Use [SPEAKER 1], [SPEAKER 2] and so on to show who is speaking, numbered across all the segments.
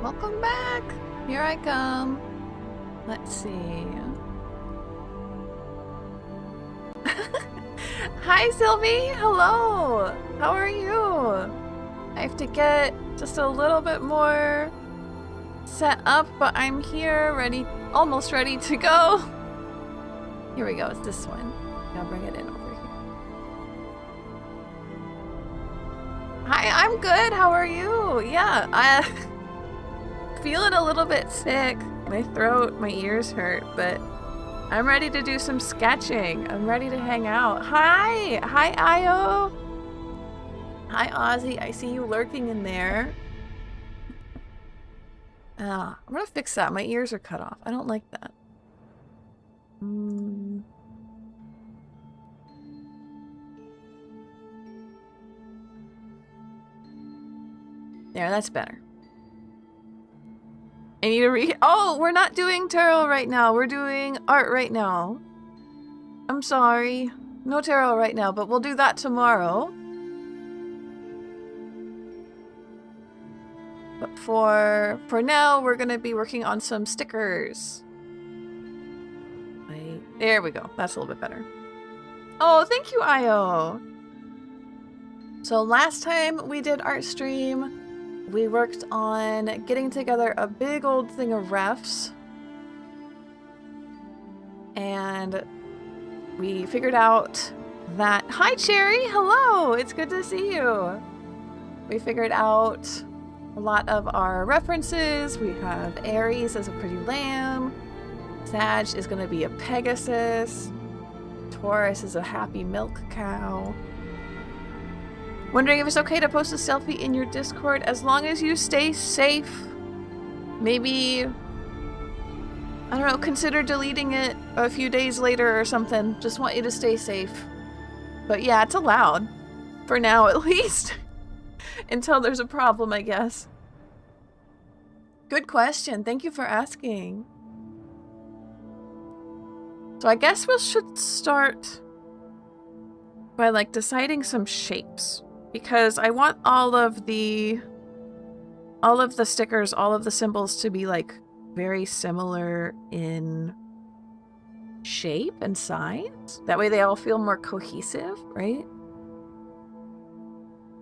[SPEAKER 1] Welcome back. Here I come. Let's see. Hi, Sylvie. Hello. How are you? I have to get just a little bit more set up, but I'm here, ready, almost ready to go. Here we go. It's this one. I'll bring it in over here. Hi, I'm good. How are you? Yeah, feeling a little bit sick. My throat, my ears hurt, but I'm ready to do some sketching. I'm ready to hang out. Hi! Hi, Io! Hi, Ozzy. I see you lurking in there. I'm gonna fix that. My ears are cut off. I don't like that. There, that's better. I need to Oh, we're not doing tarot right now. We're doing art right now. I'm sorry. No tarot right now, but we'll do that tomorrow. But for now, we're gonna be working on some stickers. There we go. That's a little bit better. Oh, thank you, Io. So last time we did art stream, we worked on getting together a big old thing of refs. And we figured out that... Hi, Cherry! Hello! It's good to see you! We figured out a lot of our references. We have Aries as a pretty lamb. Sag is going to be a Pegasus. Taurus is a happy milk cow. Wondering if it's okay to post a selfie in your Discord as long as you stay safe. Maybe, I don't know, consider deleting it a few days later or something. Just want you to stay safe. But yeah, it's allowed. For now, at least. Until there's a problem, I guess. Good question. Thank you for asking. So I guess we should start by like deciding some shapes, because I want all of the stickers, all of the symbols to be like very similar in shape and size. That way they all feel more cohesive, right?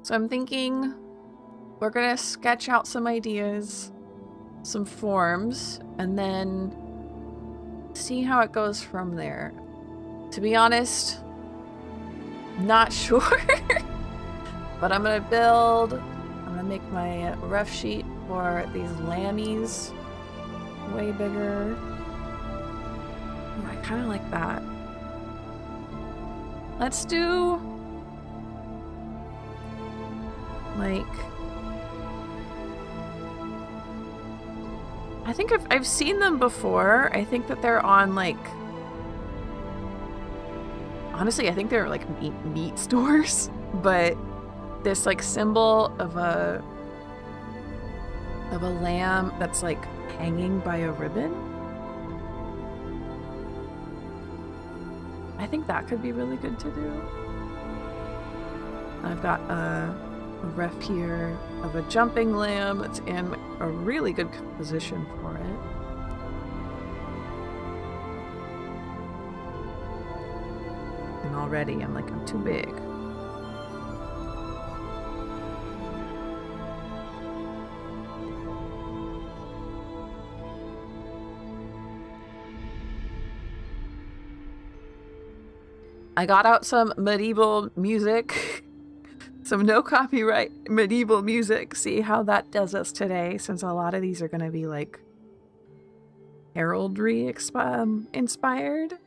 [SPEAKER 1] So I'm thinking we're gonna sketch out some ideas, some forms, and then see how it goes from there. To be honest, not sure. But I'm gonna make my ref sheet for these lammies way bigger. Ooh, I kind of like that. Let's do like, I think I've seen them before. I think that they're on like, honestly, I think they're like meat stores, but this like symbol of a lamb that's like hanging by a ribbon. I think that could be really good to do. I've got a ref here of a jumping lamb that's in a really good position for it. And already I'm like, I'm too big. I got out some medieval music. Some no copyright medieval music. See how that does us today, since a lot of these are going to be like heraldry inspired.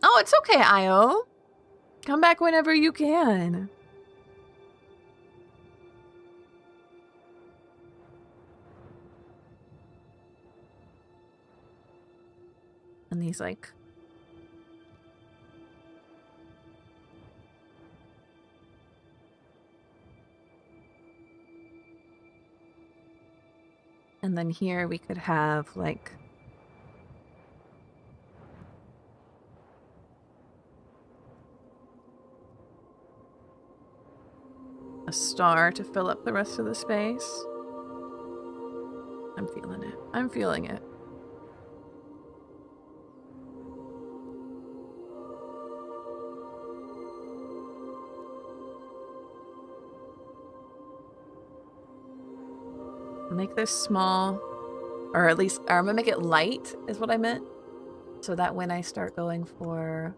[SPEAKER 1] Oh, it's okay, Io. Come back whenever you can. And these like... And then here we could have like a star to fill up the rest of the space. I'm feeling it. I'm feeling it. Make this small, or at least, or I'm gonna make it light is what I meant. So that when I start going for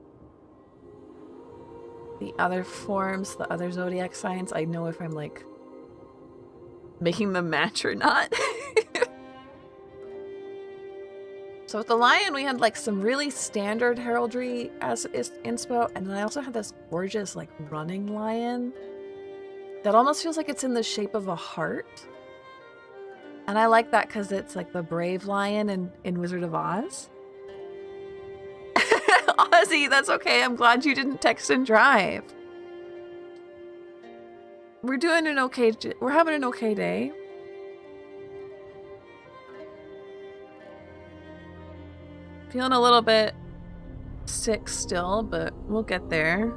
[SPEAKER 1] the other forms, the other zodiac signs, I know if I'm like making them match or not. So with the lion, we had like some really standard heraldry as inspo, and then I also had this gorgeous like running lion that almost feels like it's in the shape of a heart. And I like that because it's like the brave lion in Wizard of Oz. Ozzy, that's okay. I'm glad you didn't text and drive. We're doing an okay, we're having an okay day. Feeling a little bit sick still, but we'll get there.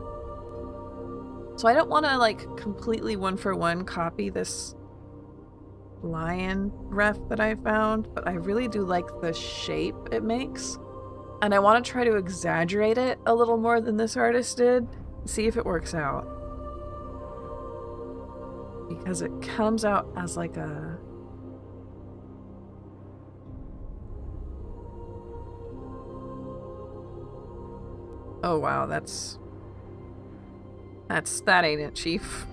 [SPEAKER 1] So I don't want to like completely one-for-one copy this lion ref that I found, but I really do like the shape it makes. And I want to try to exaggerate it a little more than this artist did. See if it works out. Because it comes out as like a... Oh wow, that ain't it, Chief.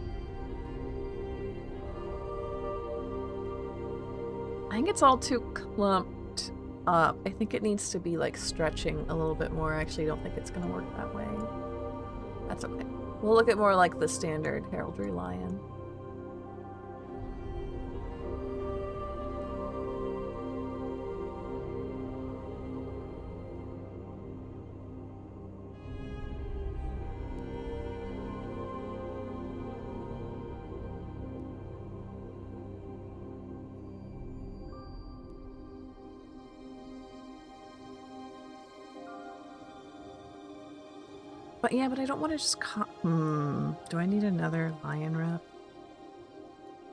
[SPEAKER 1] I think it's all too clumped up. I think it needs to be like stretching a little bit more. I actually don't think it's gonna work that way. That's okay. We'll look at more like the standard heraldry lion. But yeah, but I don't want to just do I need another lion rep?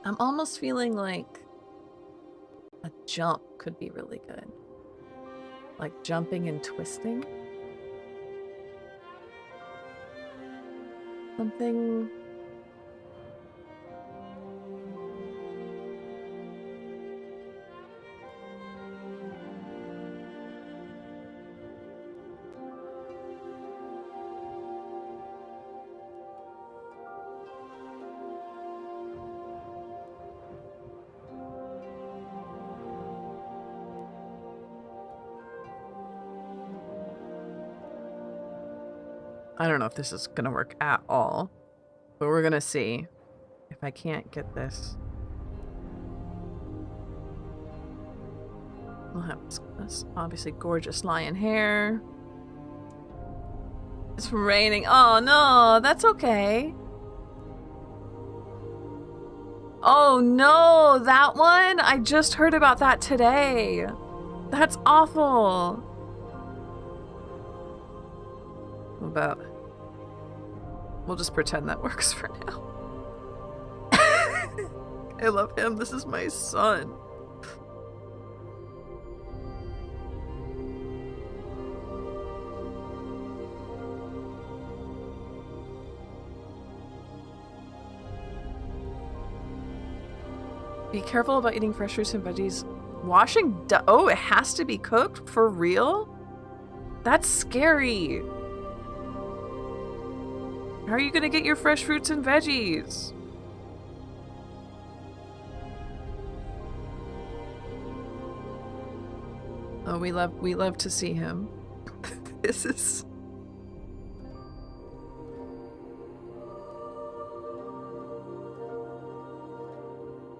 [SPEAKER 1] I'm almost feeling like a jump could be really good. Like jumping and twisting. Something... I don't know if this is gonna work at all, but we're gonna see if I can't get this. We'll have this obviously gorgeous lion hair. It's raining. Oh no, that's okay. Oh no, that one? I just heard about that today. That's awful. What about... We'll just pretend that works for now. I love him. This is my son. Be careful about eating fresh fruits and veggies. Washing... Oh, it has to be cooked? For real? That's scary. How are you gonna get your fresh fruits and veggies? Oh, we love to see him. This is...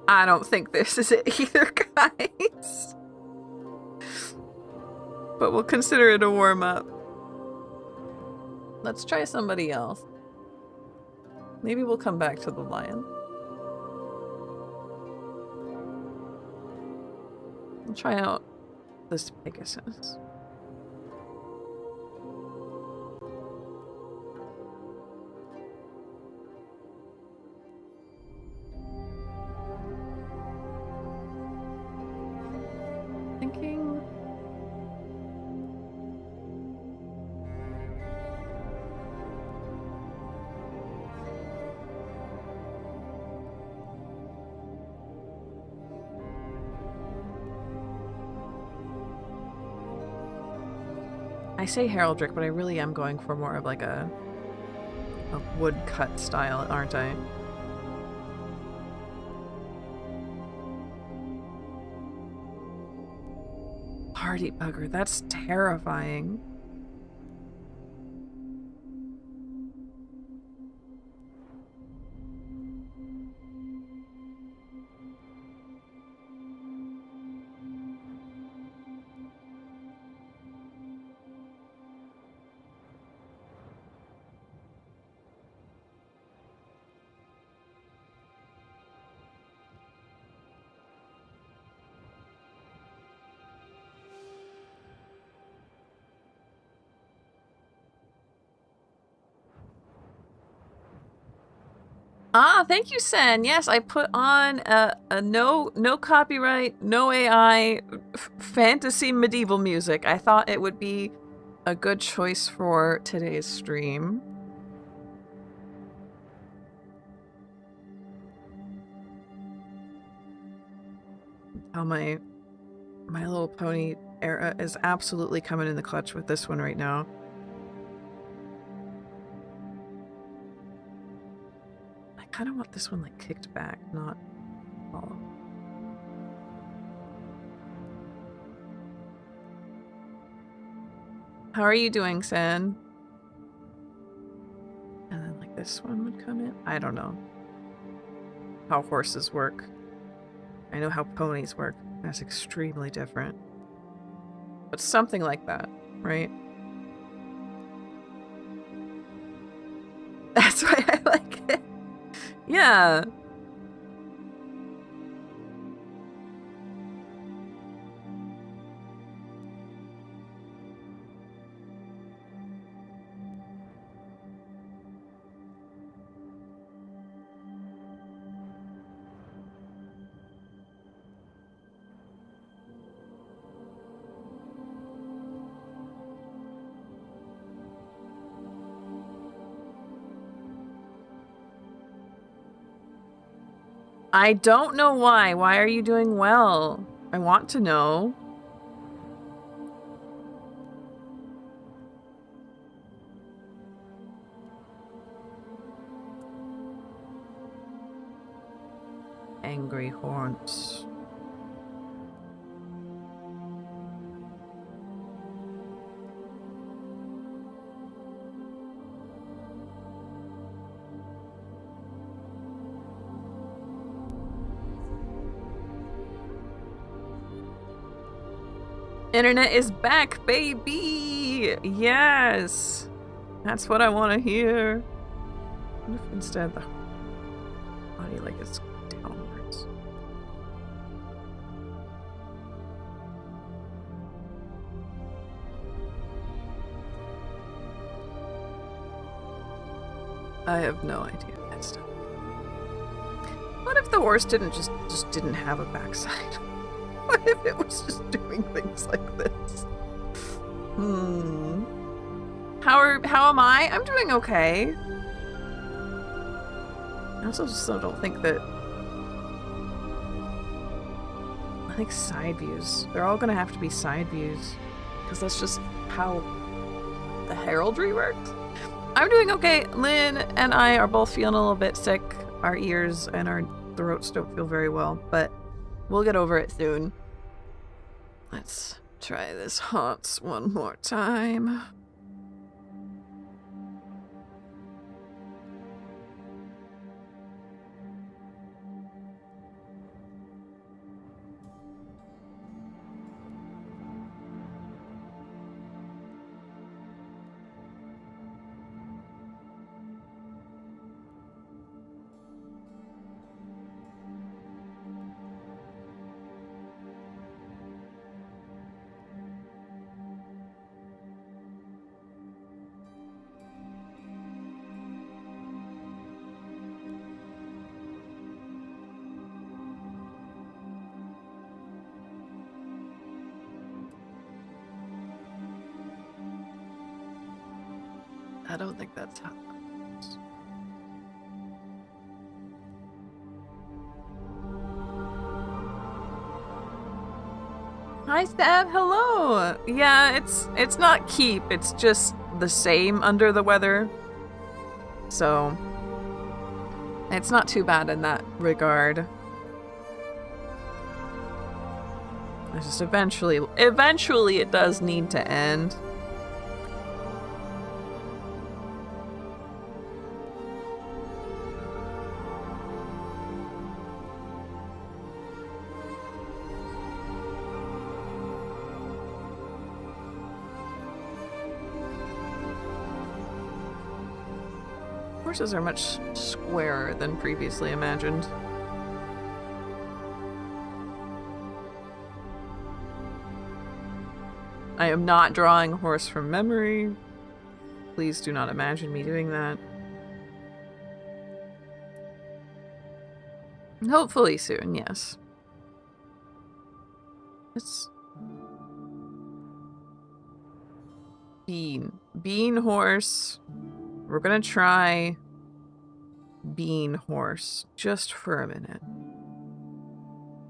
[SPEAKER 1] I don't think this is it either, guys. But we'll consider it a warm-up. Let's try somebody else. Maybe we'll come back to the lion. We'll try out this Pegasus. I say heraldic, but I really am going for more of like a woodcut style, aren't I? Party bugger, that's terrifying. Ah, thank you, Sen. Yes, I put on a no copyright, no AI fantasy medieval music. I thought it would be a good choice for today's stream. How my Little Pony era is absolutely coming in the clutch with this one right now. I kind of want this one like kicked back, not all. How are you doing, Sen? And then like this one would come in. I don't know how horses work. I know how ponies work. That's extremely different. But something like that, right? That's why I like it. Yeah. I don't know why. Why are you doing well? I want to know. Angry horns. Internet is back, baby! Yes! That's what I want to hear. What if instead the body like is downwards? I have no idea. That stuff. What if the horse didn't just didn't have a backside? What if it was just doing things like this? How am I? I'm doing okay. I also just don't think that... I think side views. They're all gonna have to be side views. Because that's just how the heraldry works. I'm doing okay. Lynn and I are both feeling a little bit sick. Our ears and our throats don't feel very well, but we'll get over it soon. Let's try this haunts one more time. I don't think that's how it goes. Hi, Steph. Hello. Yeah, it's not keep. It's just the same under the weather. So it's not too bad in that regard. It's just eventually it does need to end. Horses are much squarer than previously imagined. I am not drawing a horse from memory. Please do not imagine me doing that. Hopefully soon, yes. It's Bean. Bean horse. We're gonna try Bean horse just for a minute.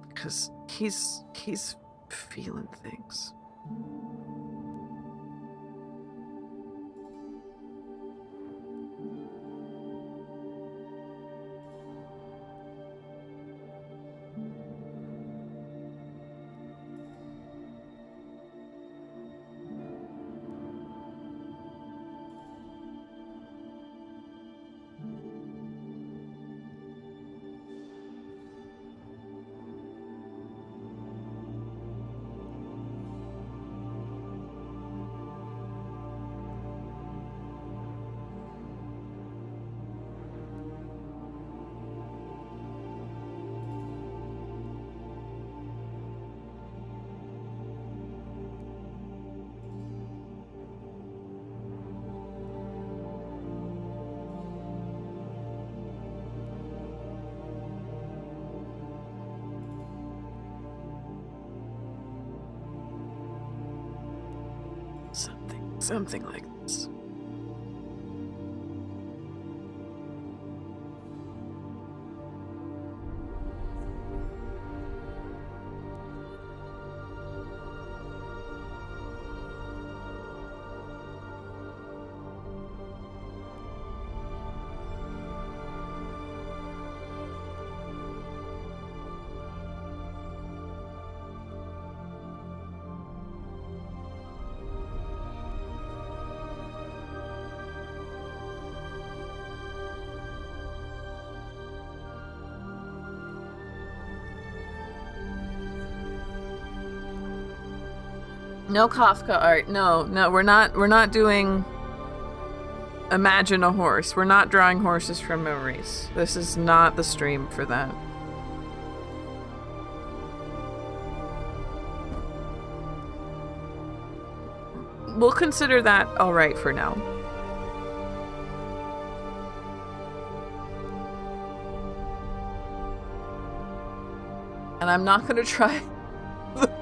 [SPEAKER 1] Because he's feeling things. Something like this. No Kafka art. No, we're not doing imagine a horse. We're not drawing horses from memories. This is not the stream for that. We'll consider that alright for now. And I'm not gonna try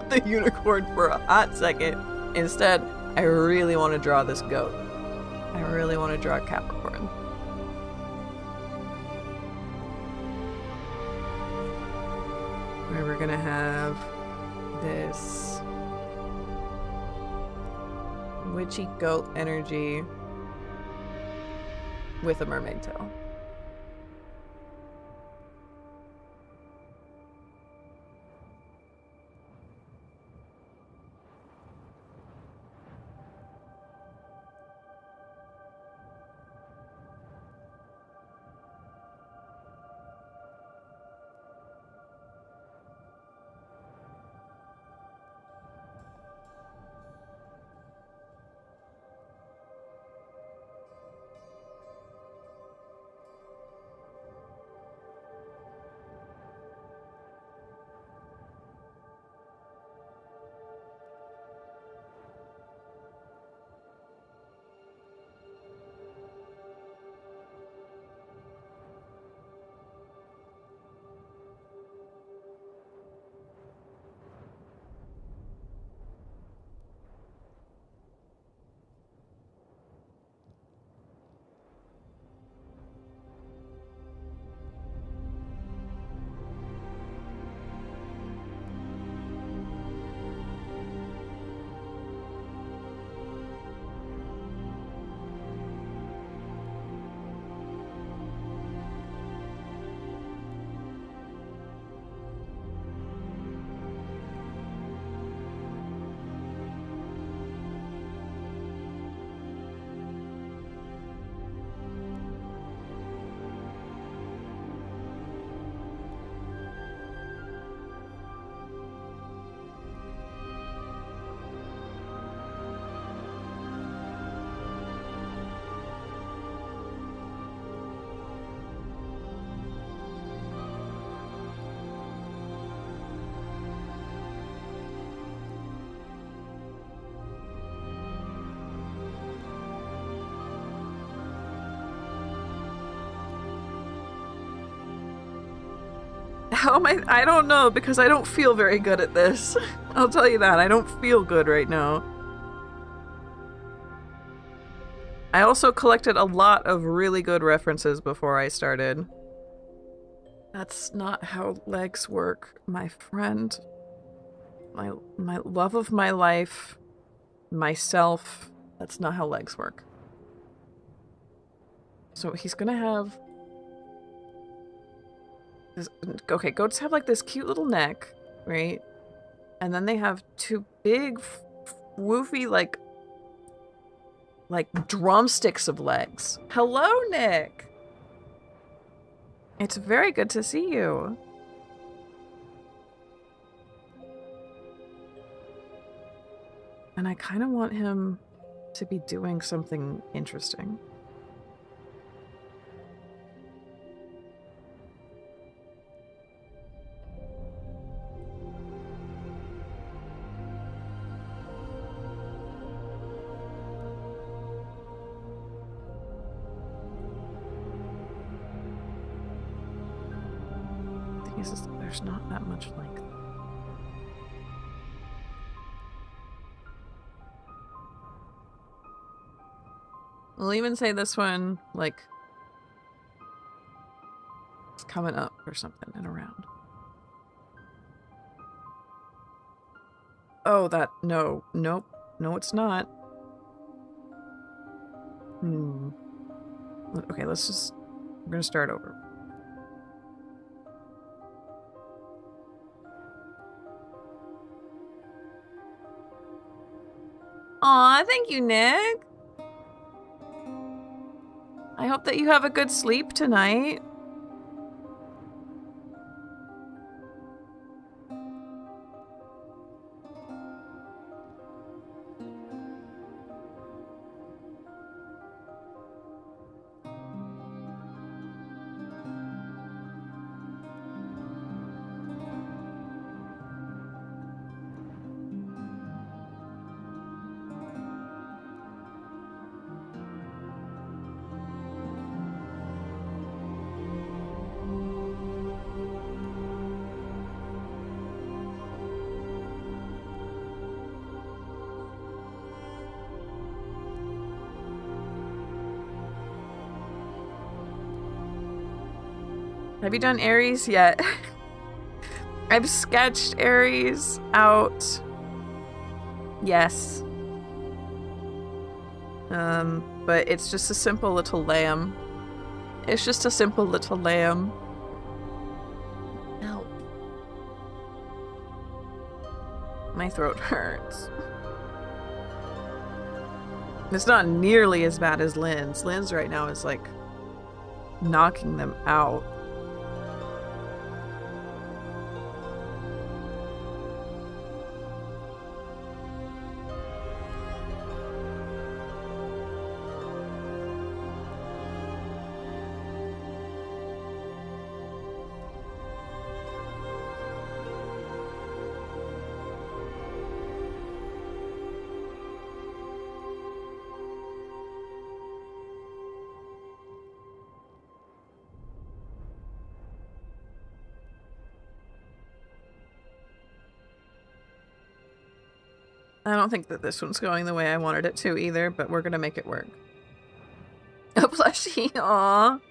[SPEAKER 1] the unicorn for a hot second. Instead, I really want to draw this goat. I really want to draw a Capricorn. Where we're gonna have this witchy goat energy with a mermaid tail. How am I don't know, because I don't feel very good at this. I'll tell you that. I don't feel good right now. I also collected a lot of really good references before I started. That's not how legs work, my friend. My love of my life, myself. That's not how legs work. So he's gonna have this, okay, goats have like this cute little neck, right? And then they have two big, woofy, like drumsticks of legs. Hello, Nick. It's very good to see you. And I kind of want him to be doing something interesting. The thing is, there's not that much length. We'll even say this one, like, it's coming up or something and around. Oh, that, no, nope, no it's not. Okay, we're gonna start over. Aw, thank you, Nick. I hope that you have a good sleep tonight. Have you done Aries yet? I've sketched Aries out. Yes. But it's just a simple little lamb. It's just a simple little lamb. Ow. My throat hurts. It's not nearly as bad as Lynn's. Lynn's right now is like knocking them out. I don't think that this one's going the way I wanted it to either, but we're gonna make it work. A plushie, aww.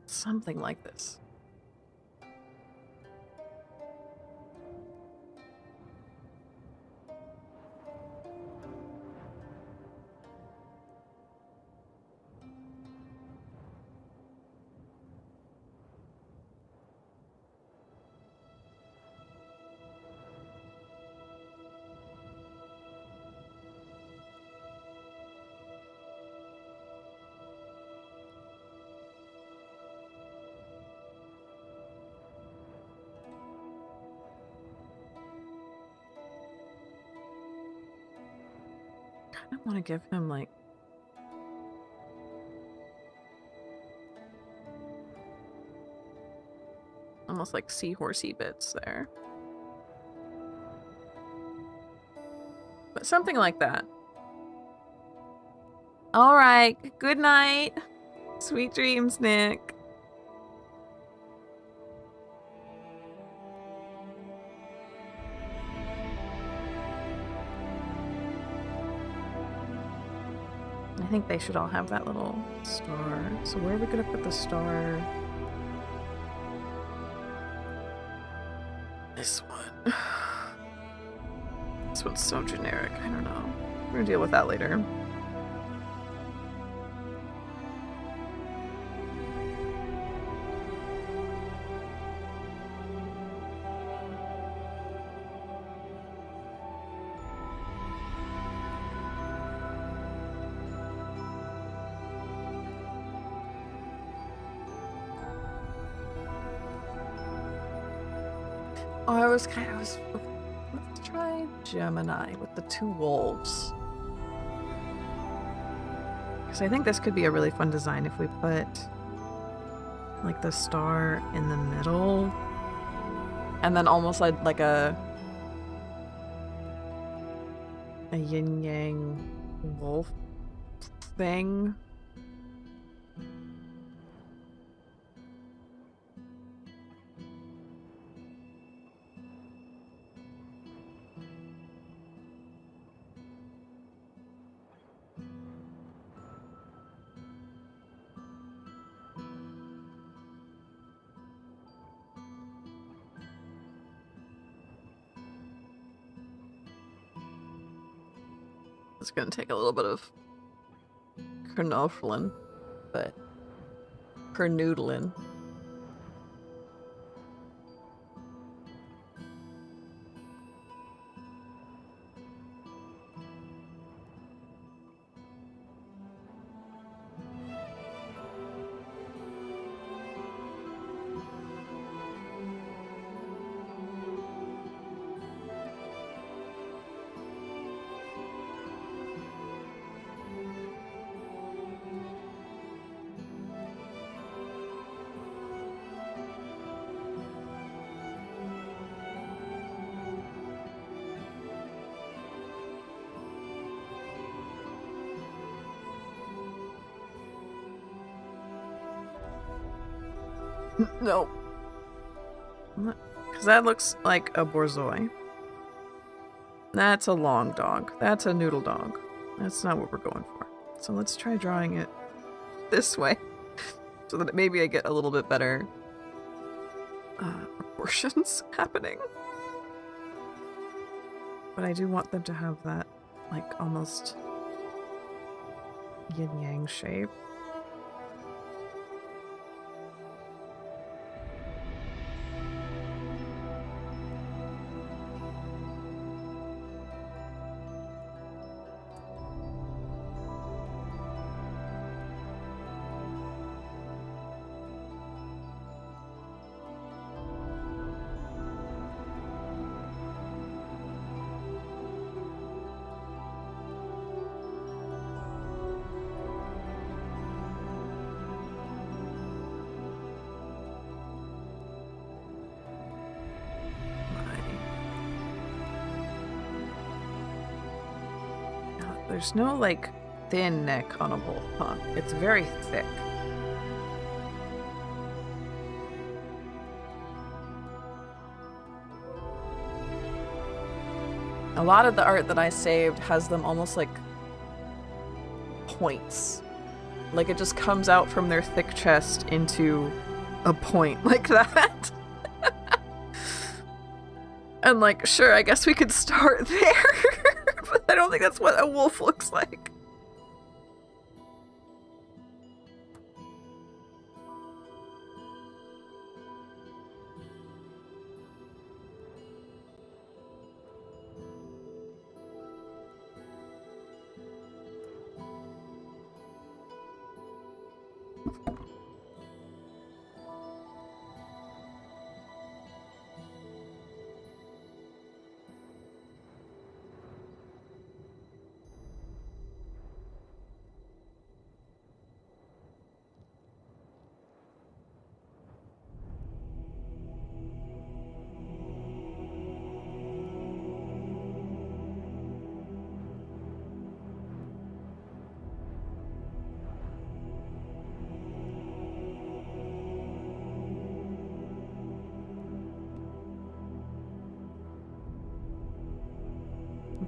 [SPEAKER 1] Something like this. I want to give him like almost like seahorsey bits there. But something like that. All right. Good night. Sweet dreams, Nick. I think they should all have that little star. So where are we gonna put the star? This one. This one's so generic. I don't know. We're gonna deal with that later. Oh, let's try Gemini with the 2 wolves. Because I think this could be a really fun design if we put like the star in the middle and then almost like a yin yang wolf thing. It's gonna take a little bit of Kernofflin, but Kernoodlin. No. Because that looks like a borzoi. That's a long dog. That's a noodle dog. That's not what we're going for. So let's try drawing it this way. So that maybe I get a little bit better proportions happening. But I do want them to have that, like, almost yin-yang shape. There's no, like, thin neck on a wolf, huh? It's very thick. A lot of the art that I saved has them almost like points. Like it just comes out from their thick chest into a point like that. And like, sure, I guess we could start there. But I don't think that's what a wolf looks like.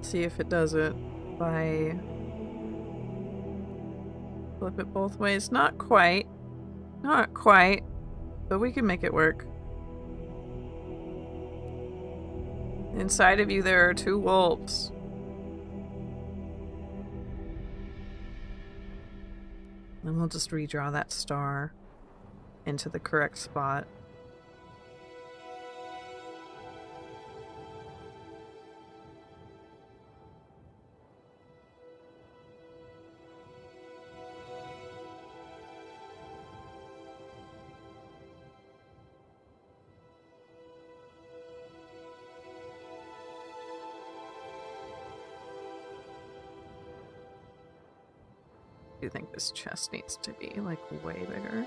[SPEAKER 1] Let's see if it does it by flip it both ways. Not quite. Not quite. But we can make it work. Inside of you there are 2 wolves. And we'll just redraw that star into the correct spot. I do think this chest needs to be, like, way bigger.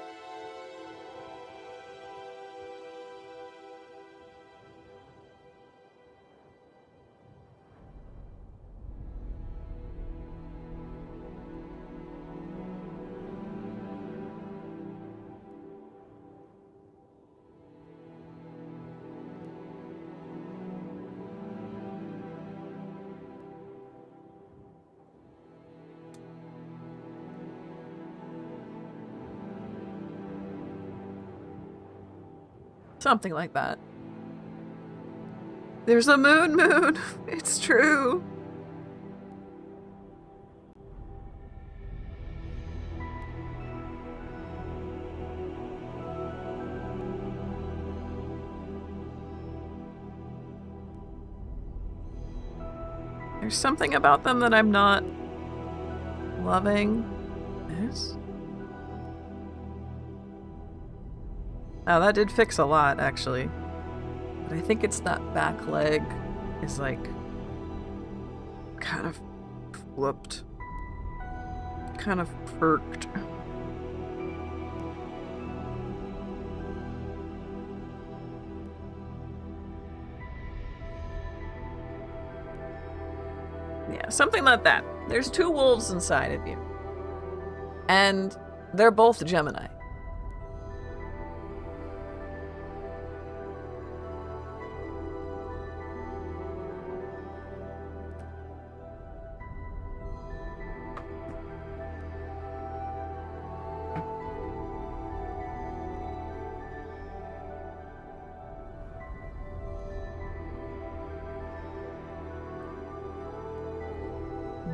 [SPEAKER 1] Something like that. There's a moon! It's true! There's something about them that I'm not loving. This? Oh, that did fix a lot, actually. But I think it's that back leg is, like, kind of flipped. Kind of perked. Yeah, something like that. There's 2 wolves inside of you. And they're both Gemini.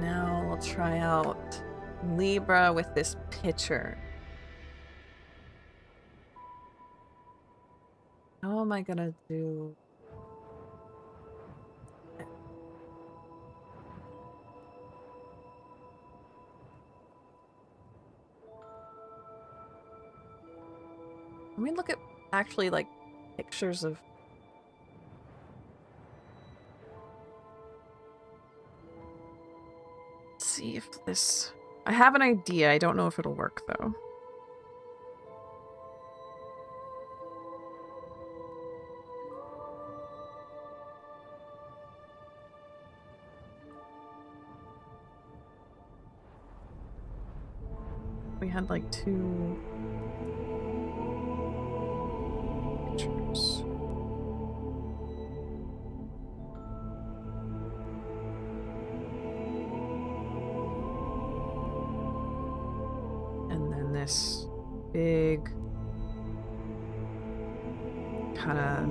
[SPEAKER 1] Now we'll try out Libra with this picture. How am I gonna do? Let me look at actually like pictures of. Let's see if this. I have an idea. I don't know if it'll work though. We had like 2 pictures. And then this big kind of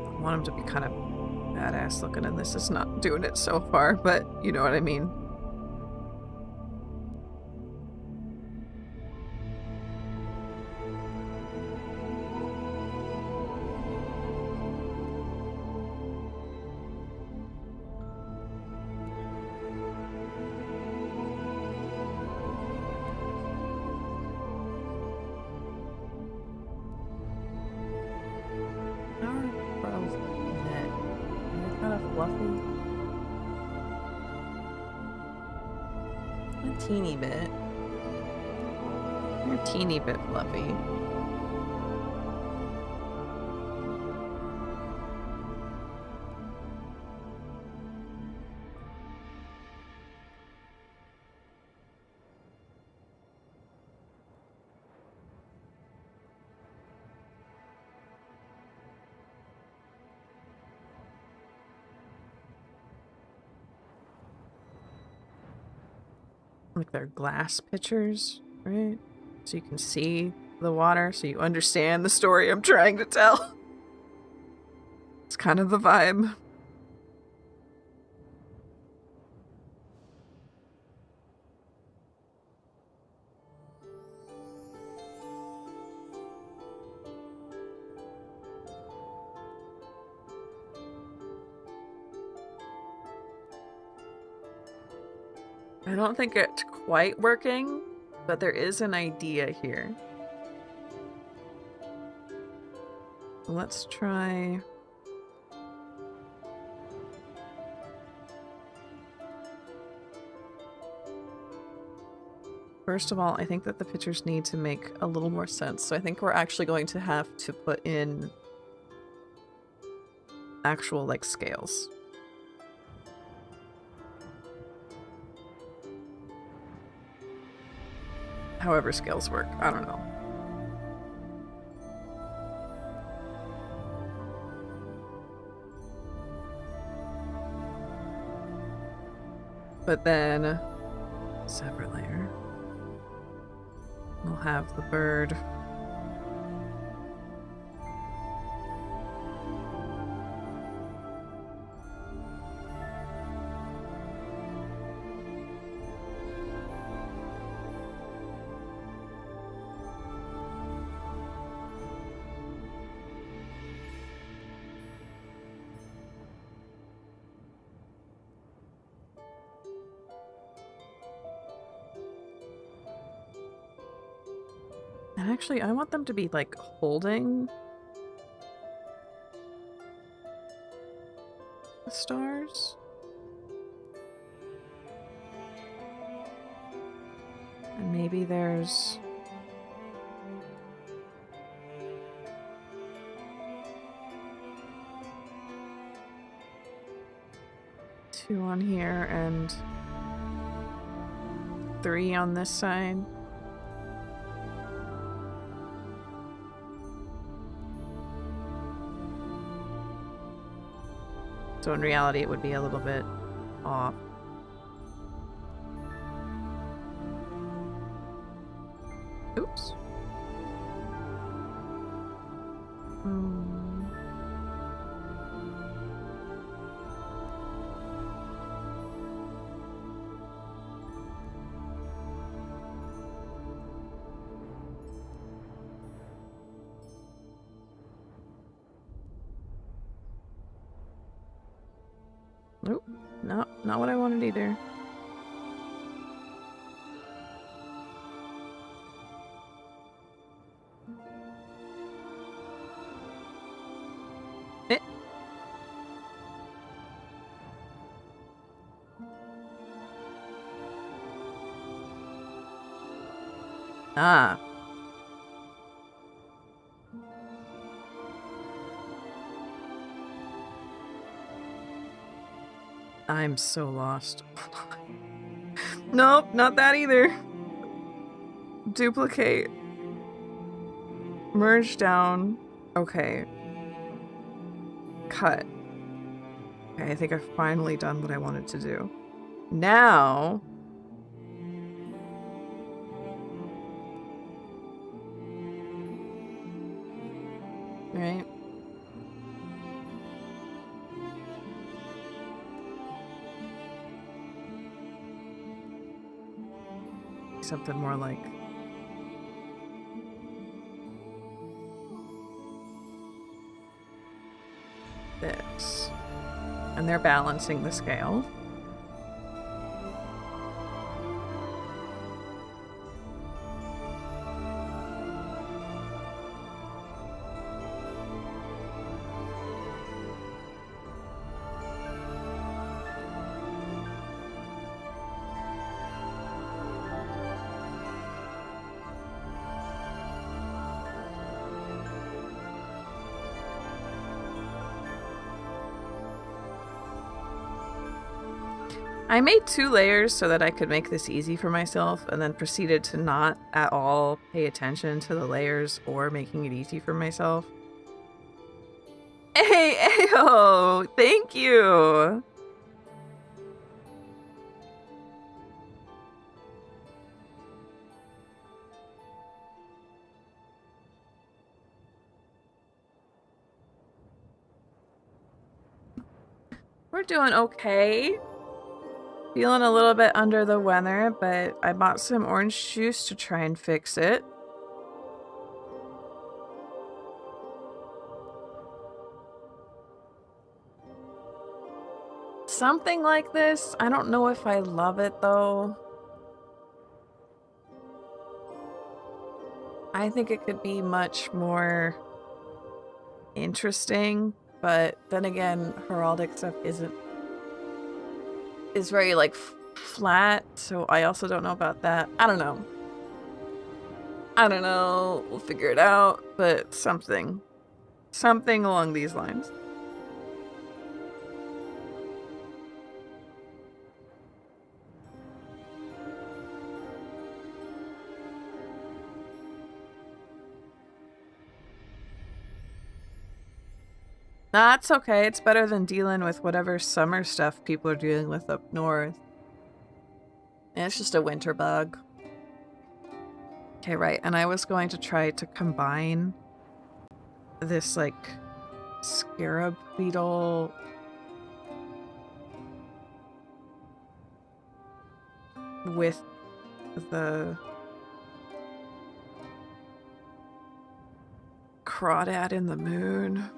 [SPEAKER 1] I want him to be kind of badass looking, and this is not doing it so far, but you know what I mean. Teeny bit. You're a teeny bit fluffy. like they're glass pitchers, right? So you can see the water, so you understand the story I'm trying to tell. It's kind of the vibe. I don't think it's quite working, but there is an idea here. Let's try... First of all, I think that the pictures need to make a little more sense. So I think we're actually going to have to put in actual, like, scales. However scales work, I don't know. But then, separate layer. We'll have the bird. And actually, I want them to be, like, holding the stars. And maybe there's... two on here and 3 on this side. So in reality, it would be a little bit off. Oops. Nope, not what I wanted either. Ah. I'm so lost. Nope, not that either. Duplicate. Merge down. Okay. Cut. Okay, I think I've finally done what I wanted to do. Now... right? Something more like this. And they're balancing the scale. I made 2 layers so that I could make this easy for myself, and then proceeded to not at all pay attention to the layers or making it easy for myself. Hey, Ayo! Thank you! We're doing okay. Feeling a little bit under the weather, but I bought some orange juice to try and fix it. Something like this. I don't know if I love it though. I think it could be much more interesting, but then again, heraldic stuff is very like flat, so I also don't know about that. I don't know. We'll figure it out, but something along these lines. That's okay. It's better than dealing with whatever summer stuff people are dealing with up north. And it's just a winter bug. Okay, right. And I was going to try to combine this, like, scarab beetle with the crawdad in the moon.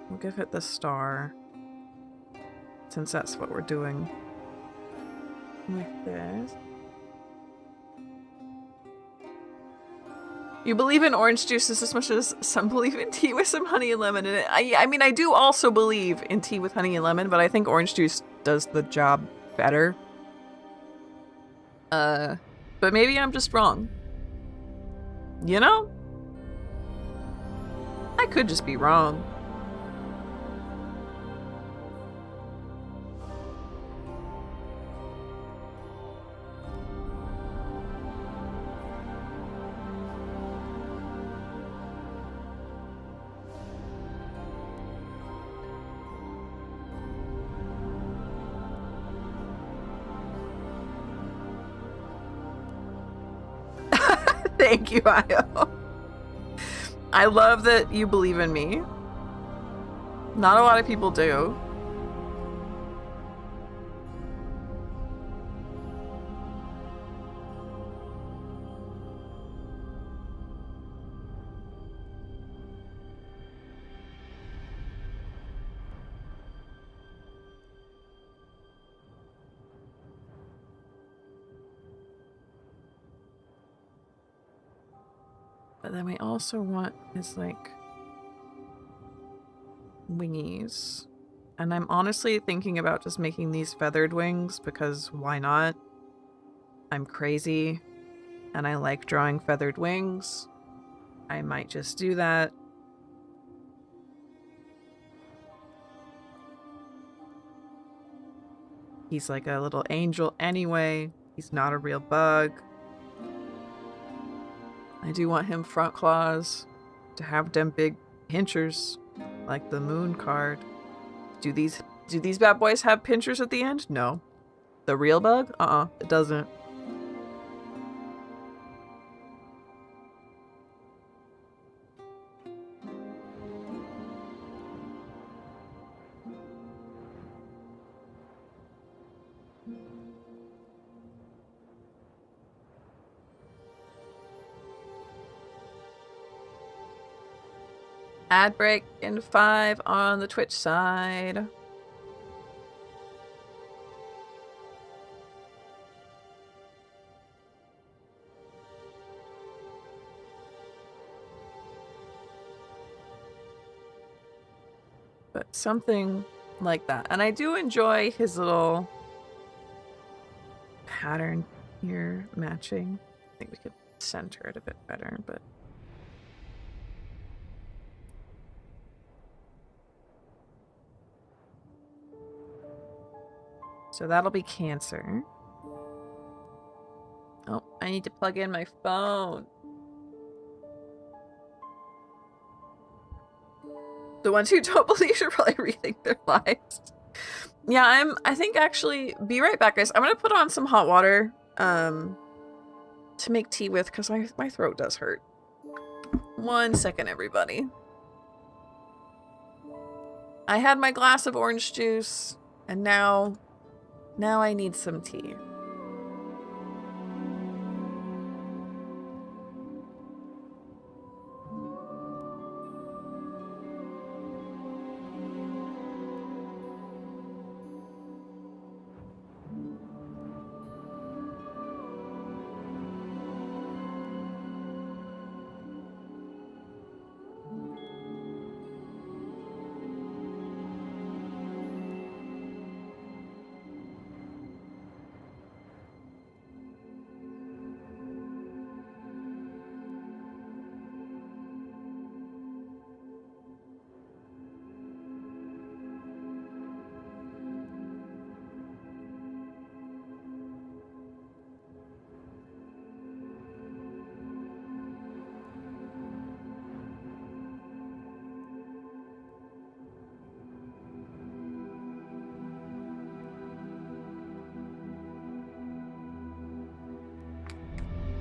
[SPEAKER 1] We'll give it the star, since that's what we're doing with this. You believe in orange juices as much as some believe in tea with some honey and lemon in it. I mean, I do also believe in tea with honey and lemon, but I think orange juice does the job better. But maybe I'm just wrong. You know? I could just be wrong. Thank you, Io. I love that you believe in me. Not a lot of people do. But then we also want his, like, wingies. And I'm honestly thinking about just making these feathered wings, because why not? I'm crazy, and I like drawing feathered wings. I might just do that. He's like a little angel anyway. He's not a real bug. I do want him front claws to have them big pinchers like the moon card. Do these bad boys have pinchers at the end? No. The real bug? It doesn't. Ad break in 5 on the Twitch side. But something like that. And I do enjoy his little pattern here matching. I think we could center it a bit better, but so that'll be Cancer. Oh, I need to plug in my phone. The ones who don't believe should probably rethink their lives. Yeah, I think actually, be right back, guys. I'm gonna put on some hot water to make tea with, because my throat does hurt. 1 second, everybody. I had my glass of orange juice, and now I need some tea.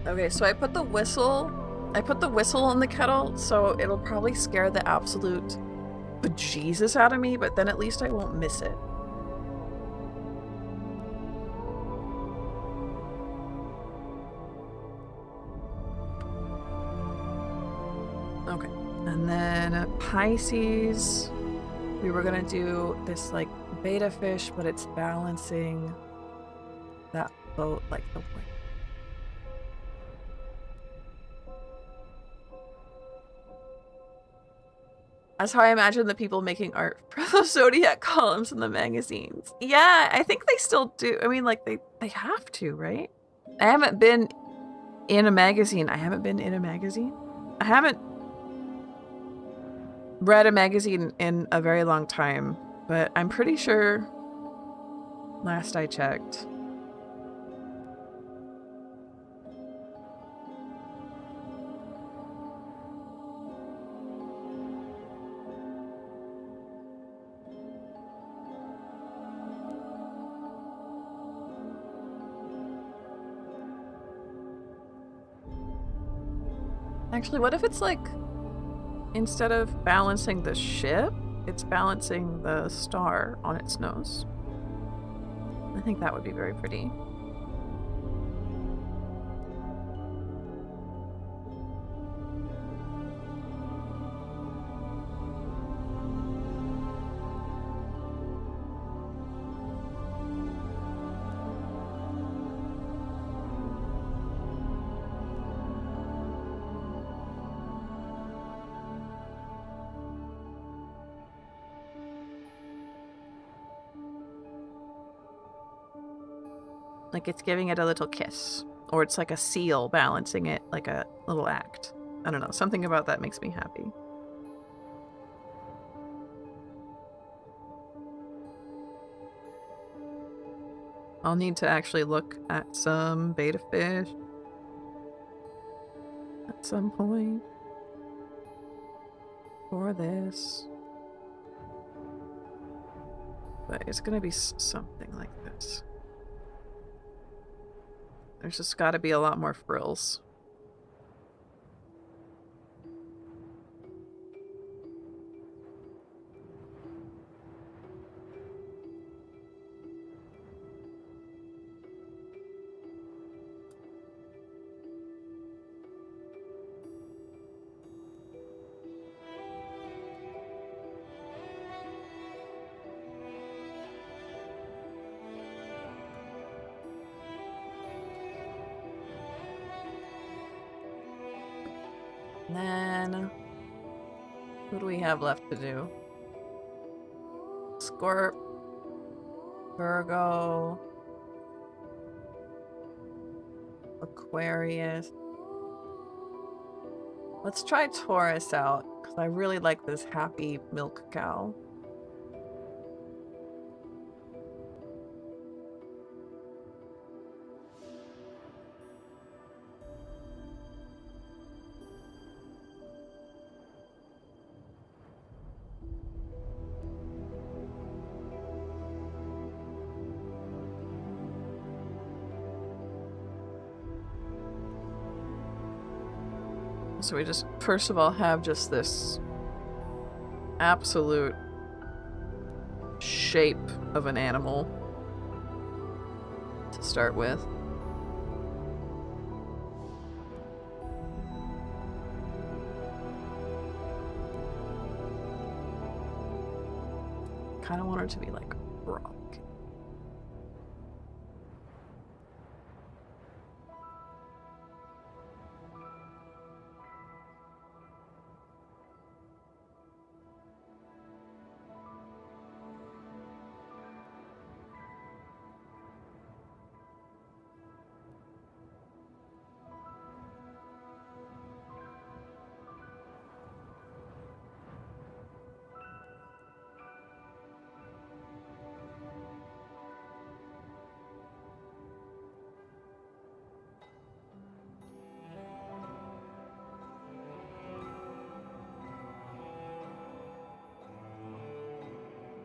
[SPEAKER 1] Okay, so I put the whistle in the kettle, so it'll probably scare the absolute bejesus out of me, but then at least I won't miss it. Okay, and then Pisces, we were gonna do this like beta fish, but it's balancing that boat like the wind. That's how I imagine the people making art for the zodiac columns in the magazines. Yeah, I think they still do. I mean, like, they have to, right? I haven't been in a magazine. I haven't read a magazine in a very long time, but I'm pretty sure last I checked. Actually, what if it's like, instead of balancing the ship, it's balancing the star on its nose? I think that would be very pretty. Like it's giving it a little kiss. Or it's like a seal balancing it like a little act. I don't know. Something about that makes me happy. I'll need to actually look at some beta fish at some point for this. But it's gonna be something like this. There's just gotta be a lot more frills. And then, what do we have left to do? Scorp, Virgo, Aquarius. Let's try Taurus out, because I really like this happy milk cow. So we just, first of all, have just this absolute shape of an animal to start with. Kind of want her to be like rock.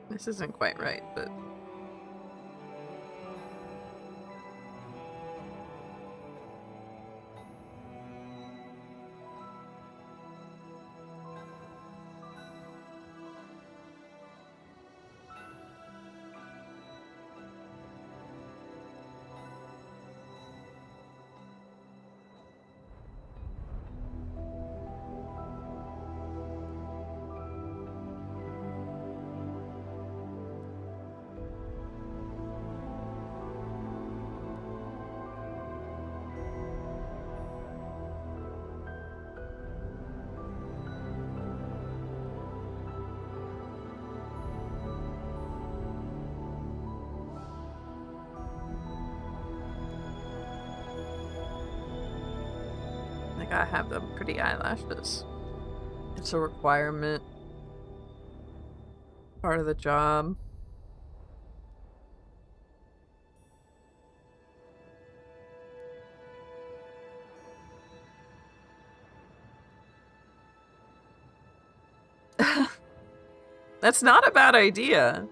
[SPEAKER 1] This isn't quite right, but... I gotta have them pretty eyelashes. It's a requirement. Part of the job. That's not a bad idea.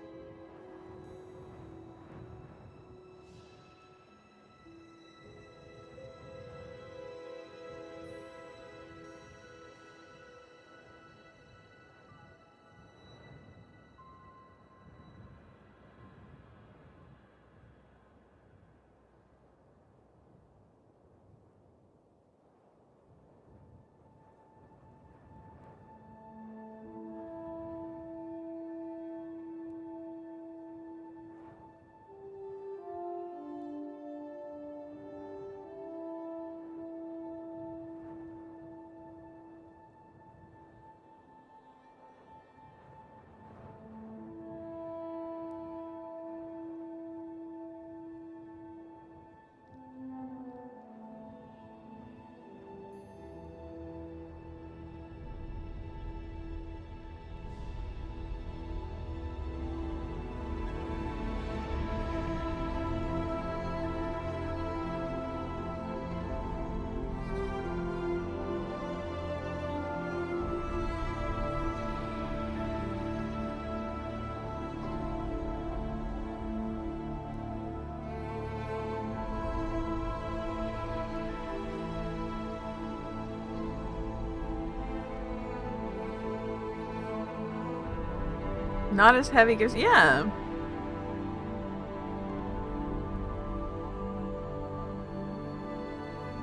[SPEAKER 1] Not as heavy as... yeah.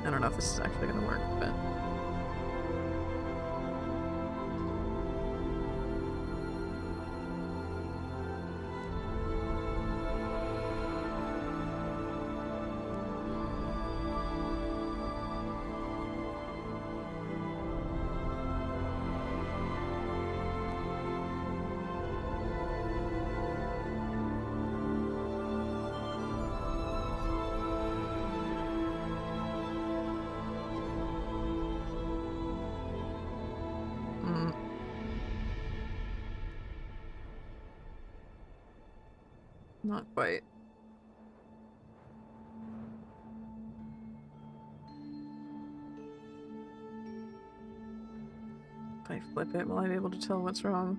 [SPEAKER 1] I don't know if this is actually gonna work, but... Not quite. If I flip it, will I be able to tell what's wrong?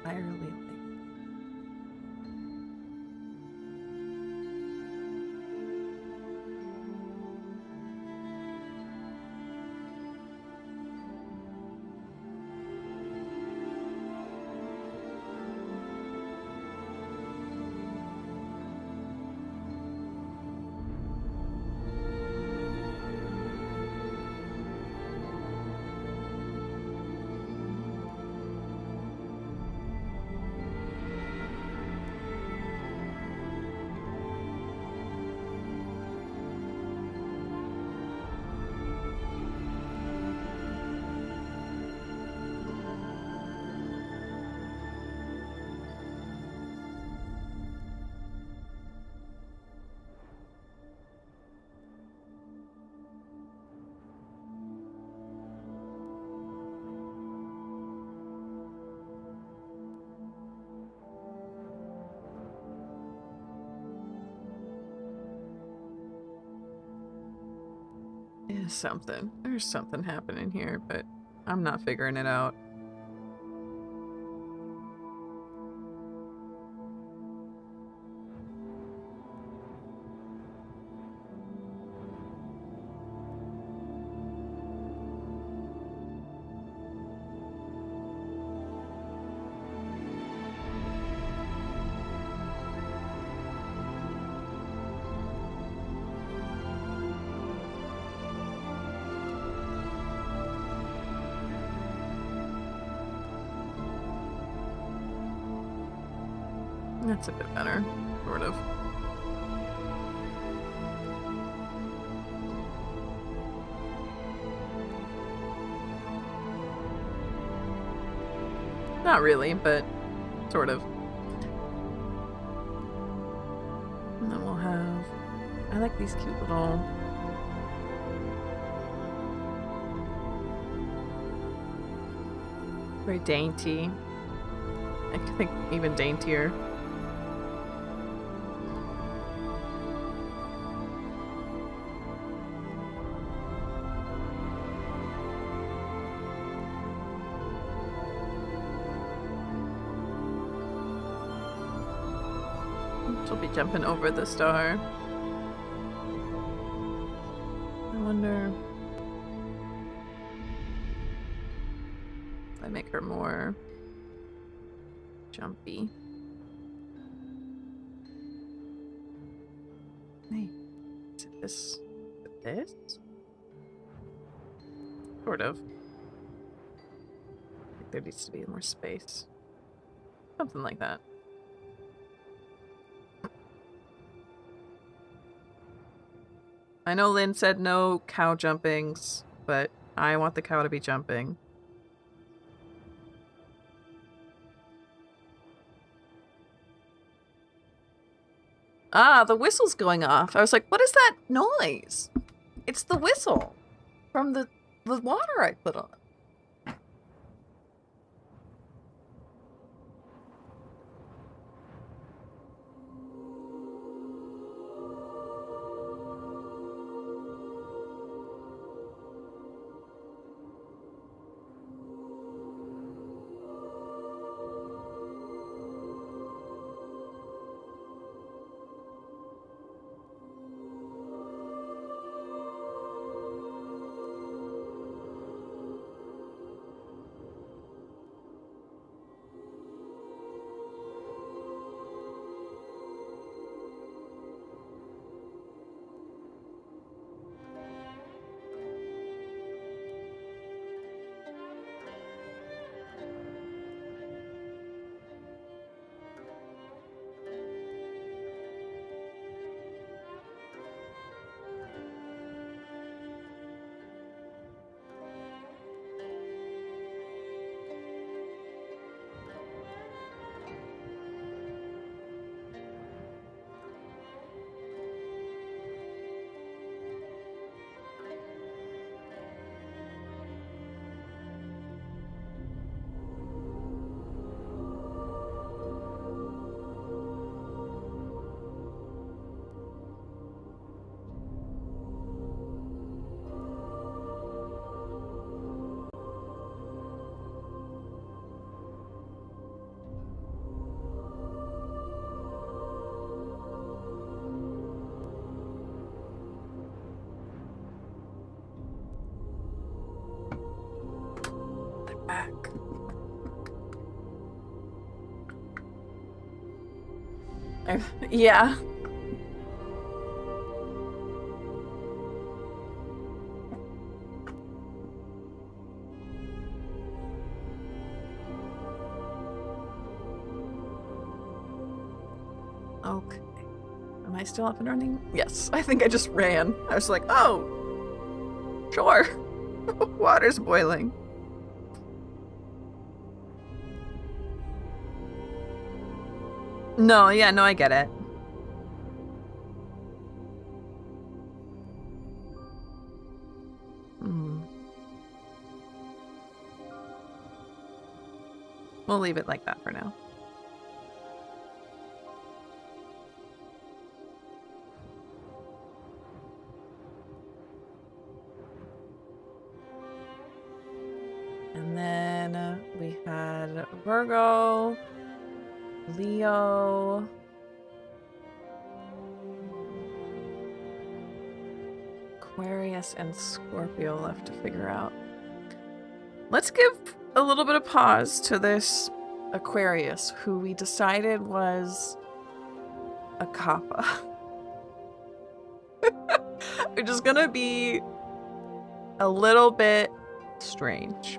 [SPEAKER 1] entirely like. Something. There's something happening here, but I'm not figuring it out. That's a bit better, sort of. Not really, but sort of. And then we'll have... I like these cute little... very dainty. I think even daintier. She'll be jumping over the star. I wonder if I make her more jumpy. Hey, is it this? Is it this? Sort of. I think there needs to be more space. Something like that. I know Lynn said no cow jumpings, but I want the cow to be jumping. Ah, the whistle's going off. I was like, what is that noise? It's the whistle from the water I put on. Yeah. Okay. Am I still up and running? Yes. I think I just ran. I was like, oh, sure. Water's boiling. No, yeah, no, I get it. We'll leave it like that for now. And then we had Virgo, Leo, Aquarius, and Scorpio left to figure out. Let's give a little bit of pause to this Aquarius, who we decided was a kappa. Which is gonna be a little bit strange.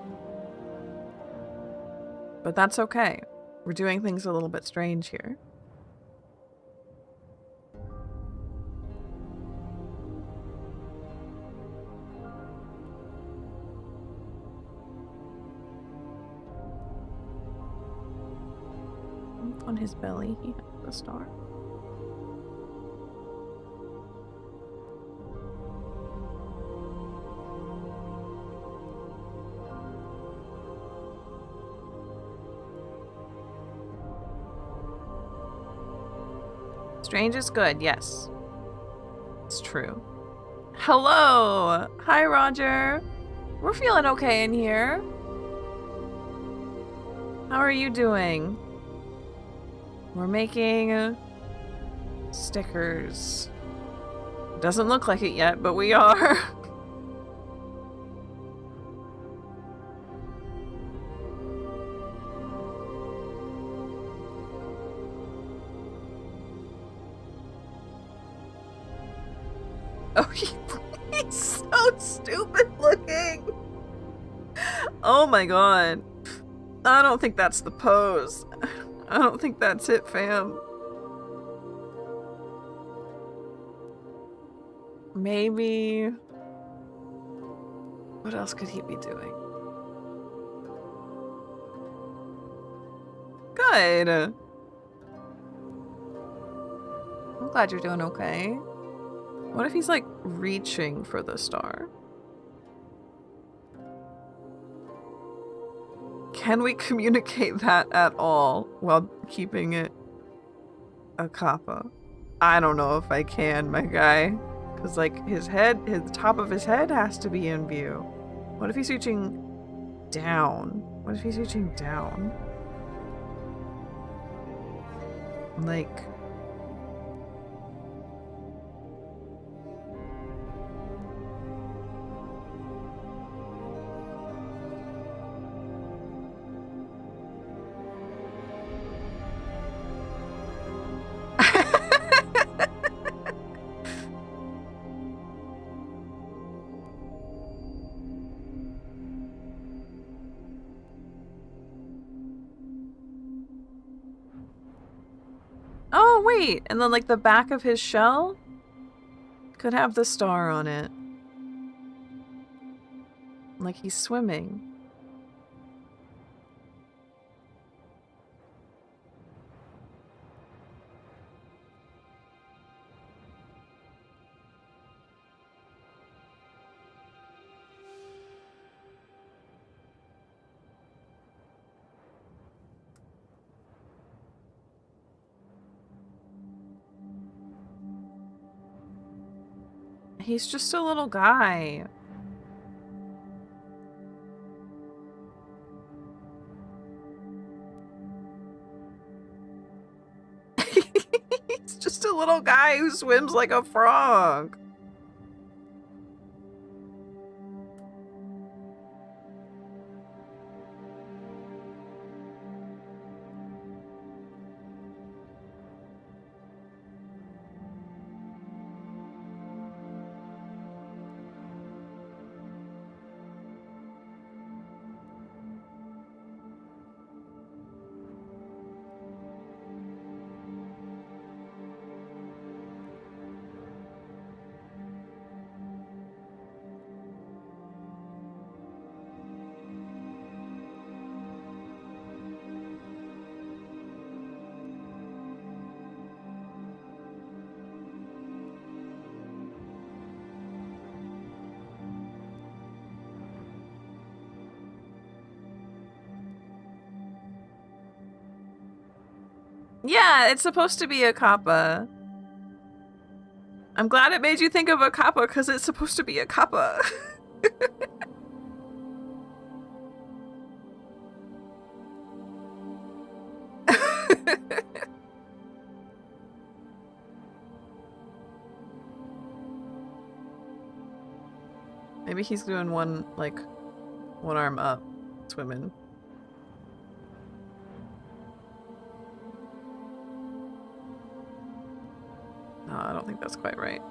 [SPEAKER 1] But that's okay. We're doing things a little bit strange here. On his belly, he has the star. Strange is good, yes. It's true. Hello! Hi, Roger. We're feeling okay in here. How are you doing? We're making stickers. Doesn't look like it yet, but we are. Oh, he's so stupid looking. Oh my god. I don't think that's the pose. I don't think that's it, fam. Maybe... What else could he be doing? Good. I'm glad you're doing okay. What if he's like reaching for the star? Can we communicate that at all while keeping it a kappa? I don't know if I can, my guy. Because like his head, the top of his head has to be in view. What if he's reaching down? What if he's reaching down? Like... Oh, wait! And then, like, the back of his shell could have the star on it. Like he's swimming. He's just a little guy. He's just a little guy who swims like a frog. Yeah, it's supposed to be a kappa. I'm glad it made you think of a kappa because it's supposed to be a kappa. Maybe he's doing one arm up, swimming. No, I don't think that's quite right.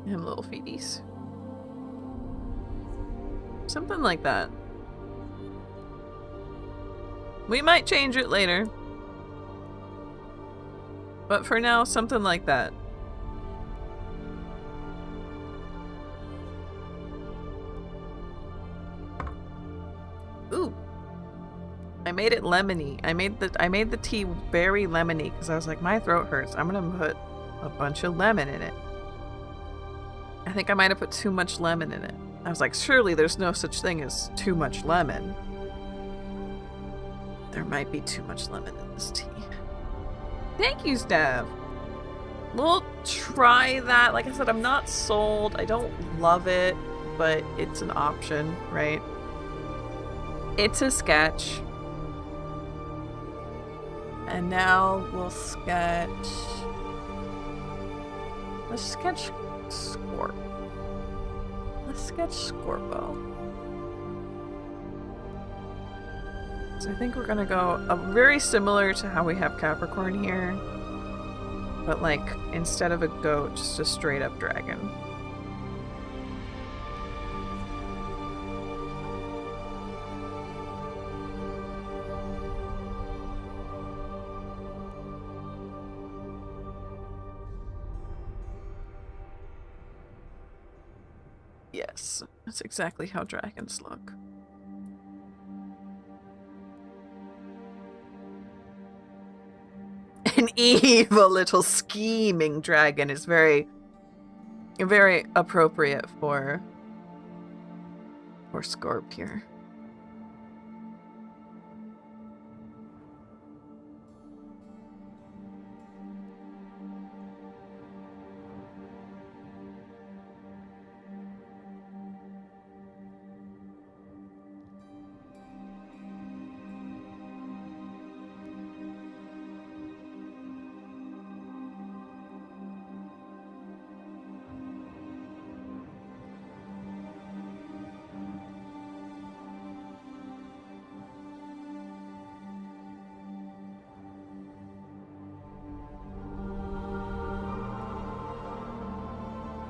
[SPEAKER 1] Him little feeties. Something like that. We might change it later. But for now, something like that. Ooh. I made it lemony. I made the tea very lemony because I was like, my throat hurts. I'm gonna put a bunch of lemon in it. I think I might have put too much lemon in it. I was like, surely there's no such thing as too much lemon. There might be too much lemon in this tea. Thank you, Steph. We'll try that. Like I said, I'm not sold. I don't love it, but it's an option, right? It's a sketch. And now we'll sketch... Let's sketch Scorp. Let's sketch Scorpo. So I think we're gonna go very similar to how we have Capricorn here. But like, instead of a goat, just a straight up dragon. Yes, that's exactly how dragons look. An evil little scheming dragon is very appropriate for Scorp here.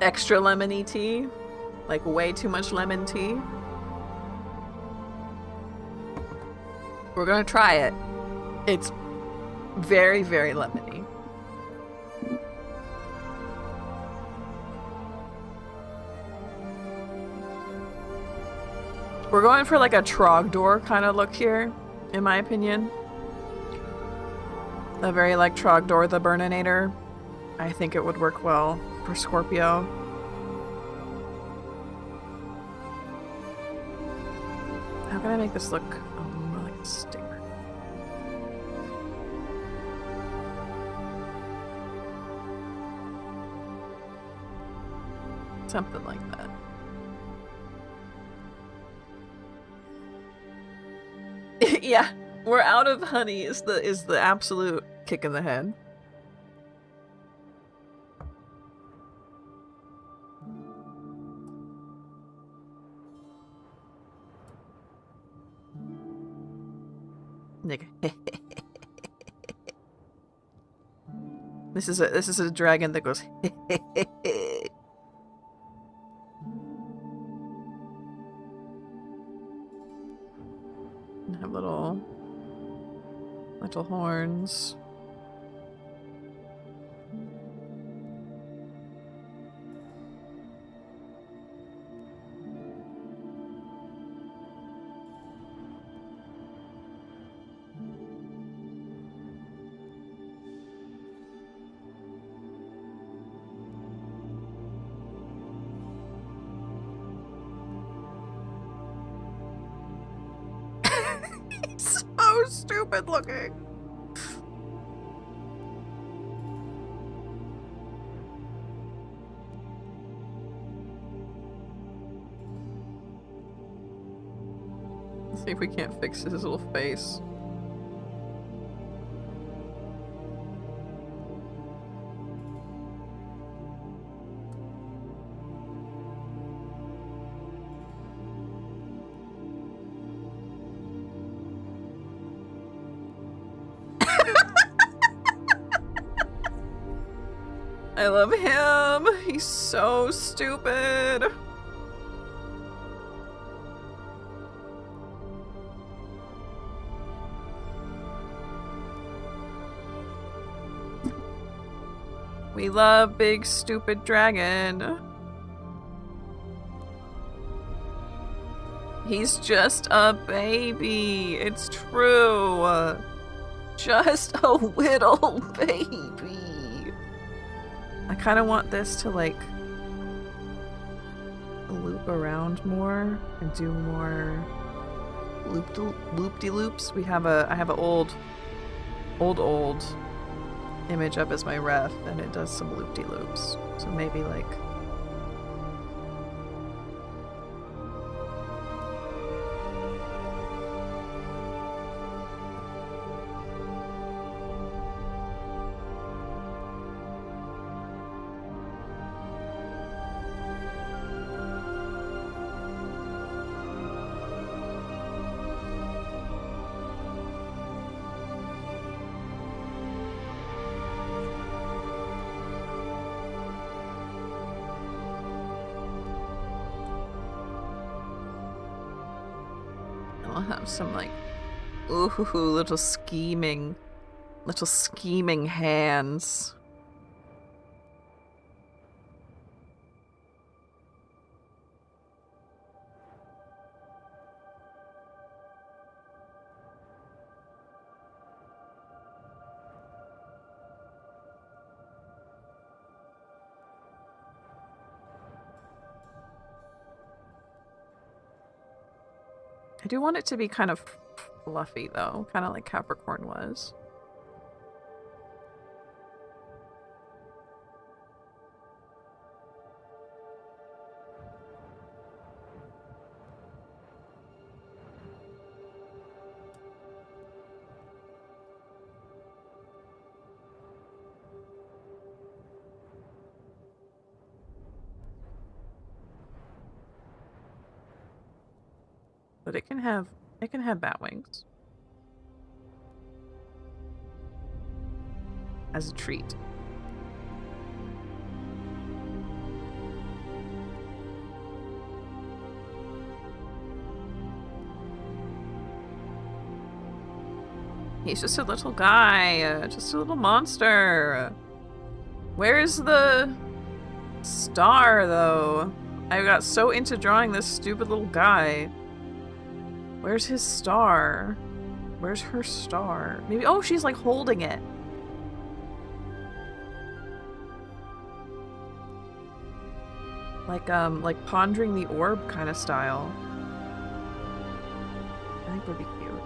[SPEAKER 1] Extra lemony tea? Like way too much lemon tea? We're gonna try it. It's very, very lemony. We're going for like a Trogdor kind of look here, in my opinion. A very like Trogdor the Burninator. I think it would work well for Scorpio. How can I make this look more like a stinger? Something like that. Yeah, we're out of honey is the absolute kick in the head. Nigga. This is a dragon that goes and have little horns. stupid looking. Let's see if we can't fix his little face. I love him. He's so stupid. We love big stupid dragon. He's just a baby. It's true. Just a little baby. I kind of want this to like loop around more and do more loop-de-loops. I have an old image up as my ref, and it does some loop-de-loops. So maybe like I'll have some like ooh little scheming hands. I do want it to be kind of fluffy though, kind of like Capricorn was. But it can have bat wings as a treat. He's just a little guy, just a little monster. Where's the star though? I got so into drawing this stupid little guy. Where's his star? Where's her star? Maybe, oh, she's like holding it. Like pondering the orb kind of style. I think would be cute.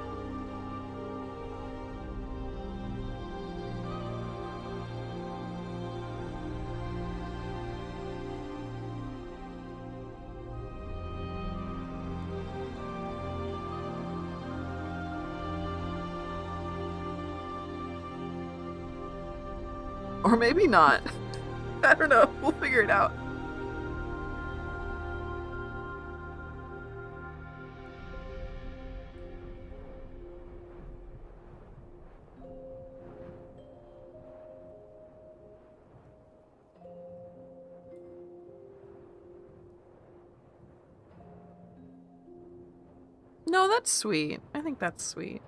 [SPEAKER 1] Or maybe not. I don't know. We'll figure it out. No, that's sweet. I think that's sweet.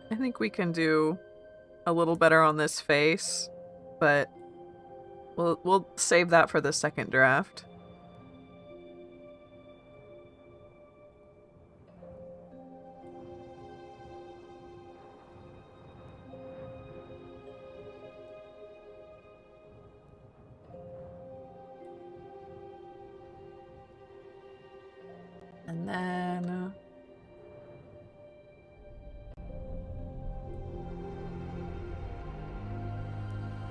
[SPEAKER 1] I think we can do a little better on this face, but we'll save that for the second draft. And then...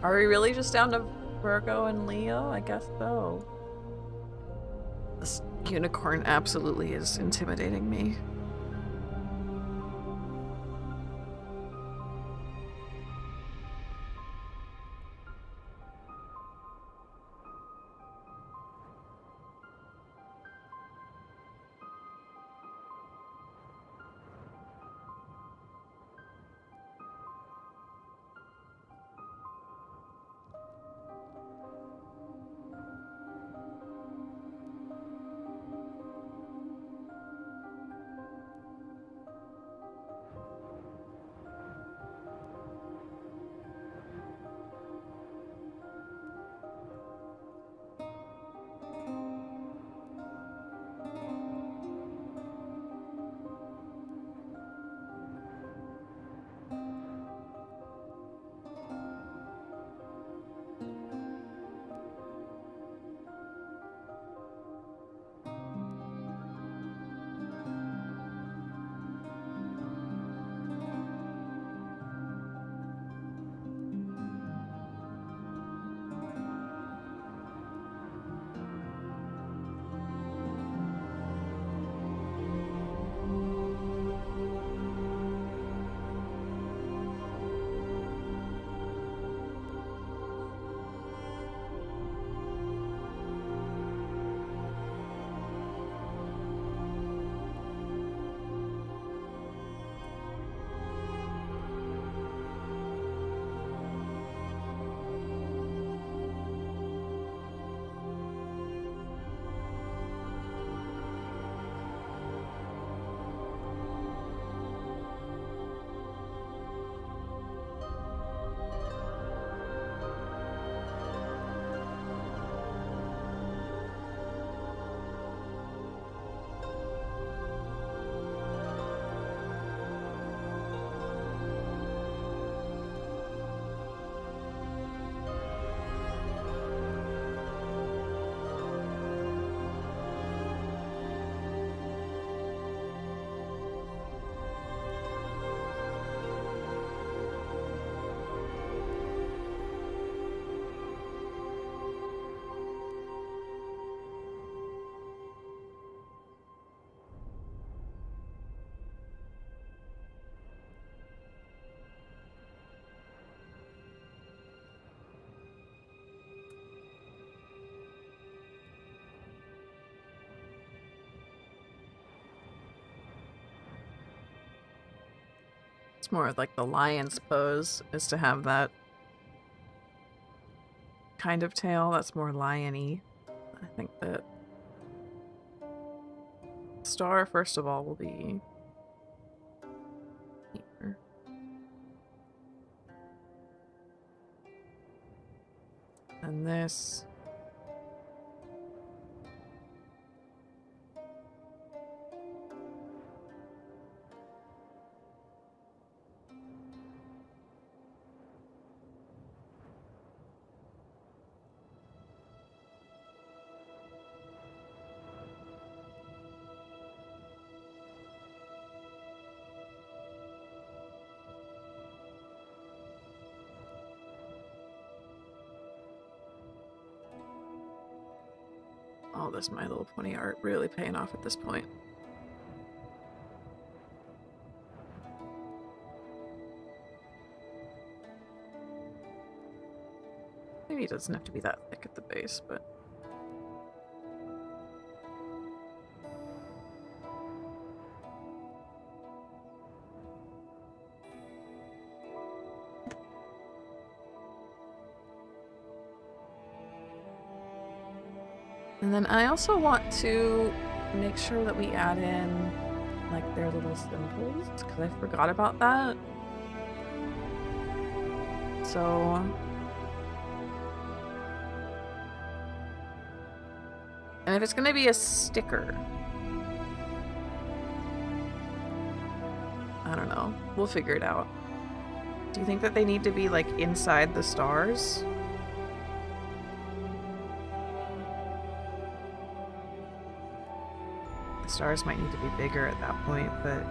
[SPEAKER 1] Are we really just down to Virgo and Leo? I guess so. This unicorn absolutely is intimidating me. It's more like the lion's pose is to have that kind of tail. That's more lion-y. I think that star, first of all, will be here. And this... Oh, this My Little Pony art really paying off at this point. Maybe it doesn't have to be that thick at the base, but... And then I also want to make sure that we add in, like, their little symbols, because I forgot about that. So... And if it's gonna be a sticker... I don't know. We'll figure it out. Do you think that they need to be, like, inside the stars? The stars might need to be bigger at that point, but...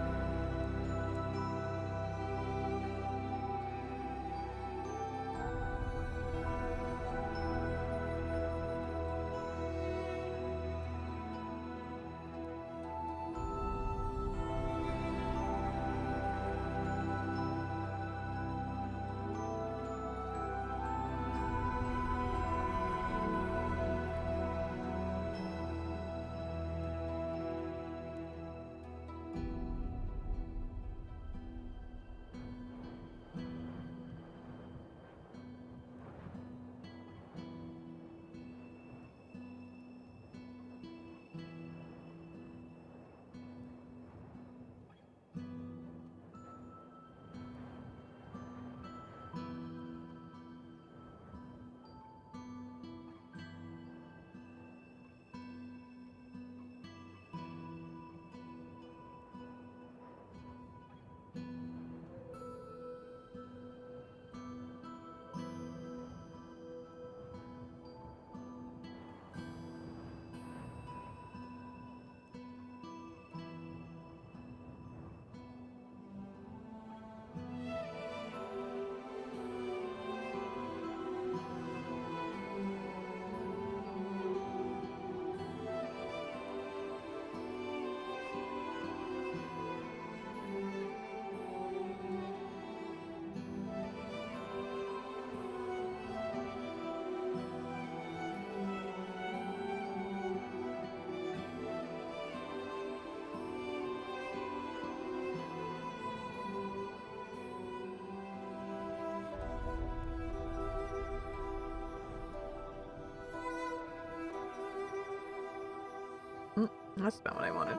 [SPEAKER 1] That's not what I wanted.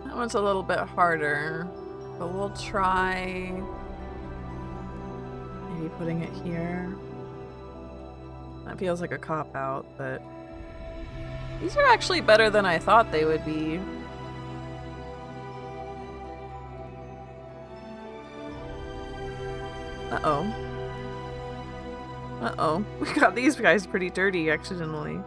[SPEAKER 1] That one's a little bit harder, but we'll try maybe putting it here. That feels like a cop-out, but these are actually better than I thought they would be. Uh-oh. Uh-oh. We got these guys pretty dirty accidentally.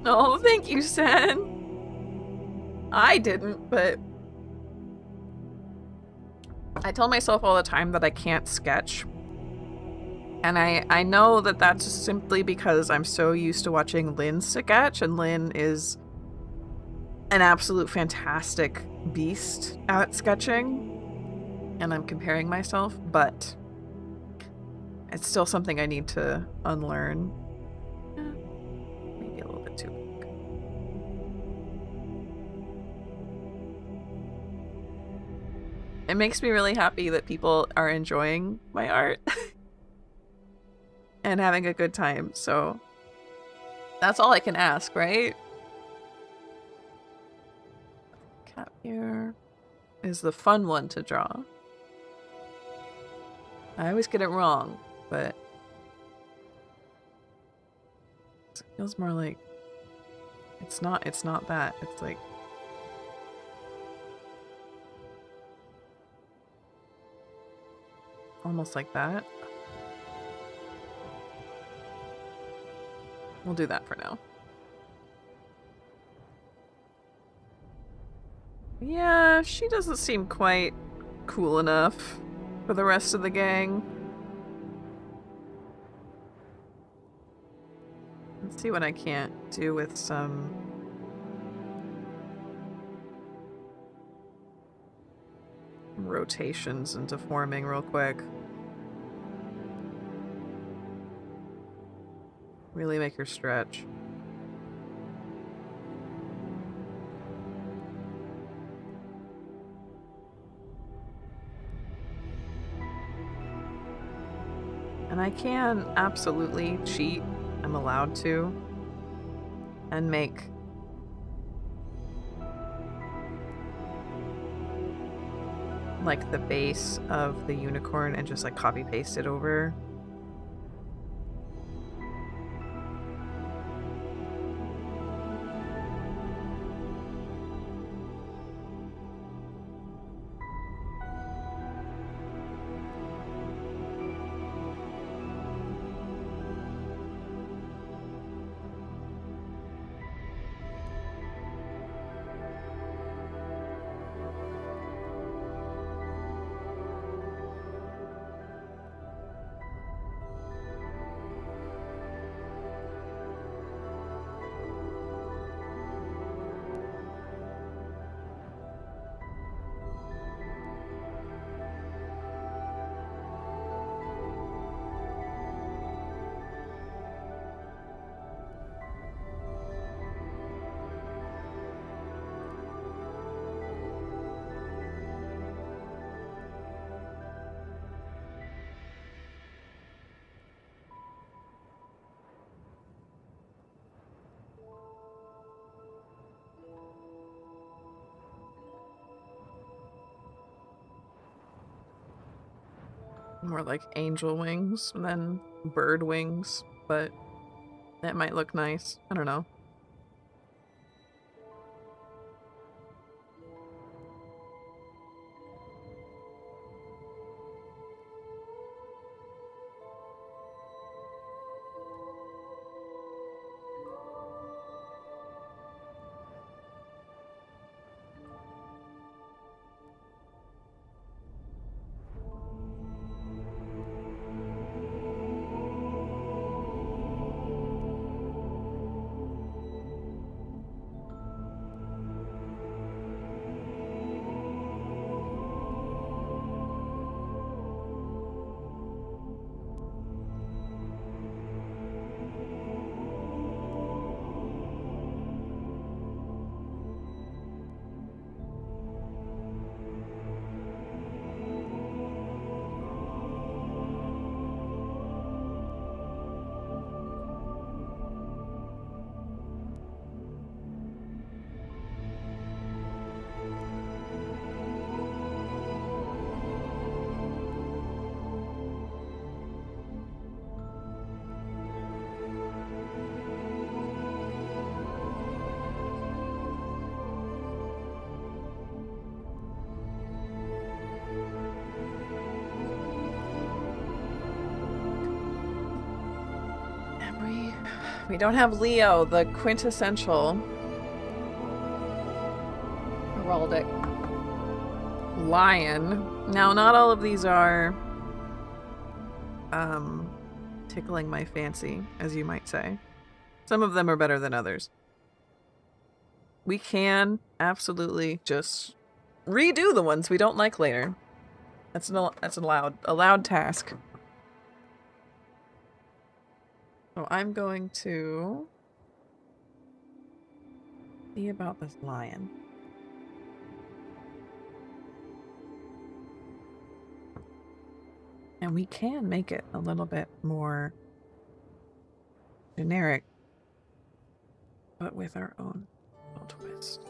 [SPEAKER 1] Oh, thank you, Sen. I didn't, but I tell myself all the time that I can't sketch. And I know that that's simply because I'm so used to watching Lynn sketch, and Lynn is an absolute fantastic beast at sketching. And I'm comparing myself, but it's still something I need to unlearn. Maybe a little bit too big. It makes me really happy that people are enjoying my art and having a good time, so that's all I can ask, right? Okay. Cap here is the fun one to draw. I always get it wrong, but it feels more like it's not that. It's like almost like that. We'll do that for now. Yeah, she doesn't seem quite cool enough for the rest of the gang. Let's see what I can't do with some rotations into forming real quick. Really make her stretch. And I can absolutely cheat. I'm allowed to. And make like the base of the unicorn and just like copy paste it over. More like angel wings than bird wings, but that might look nice. I don't know. We don't have Leo, the quintessential heraldic lion. Now, not all of these are tickling my fancy, as you might say. Some of them are better than others. We can absolutely just redo the ones we don't like later. That's a loud task. So I'm going to see about this lion. And we can make it a little bit more generic, but with our own little twist.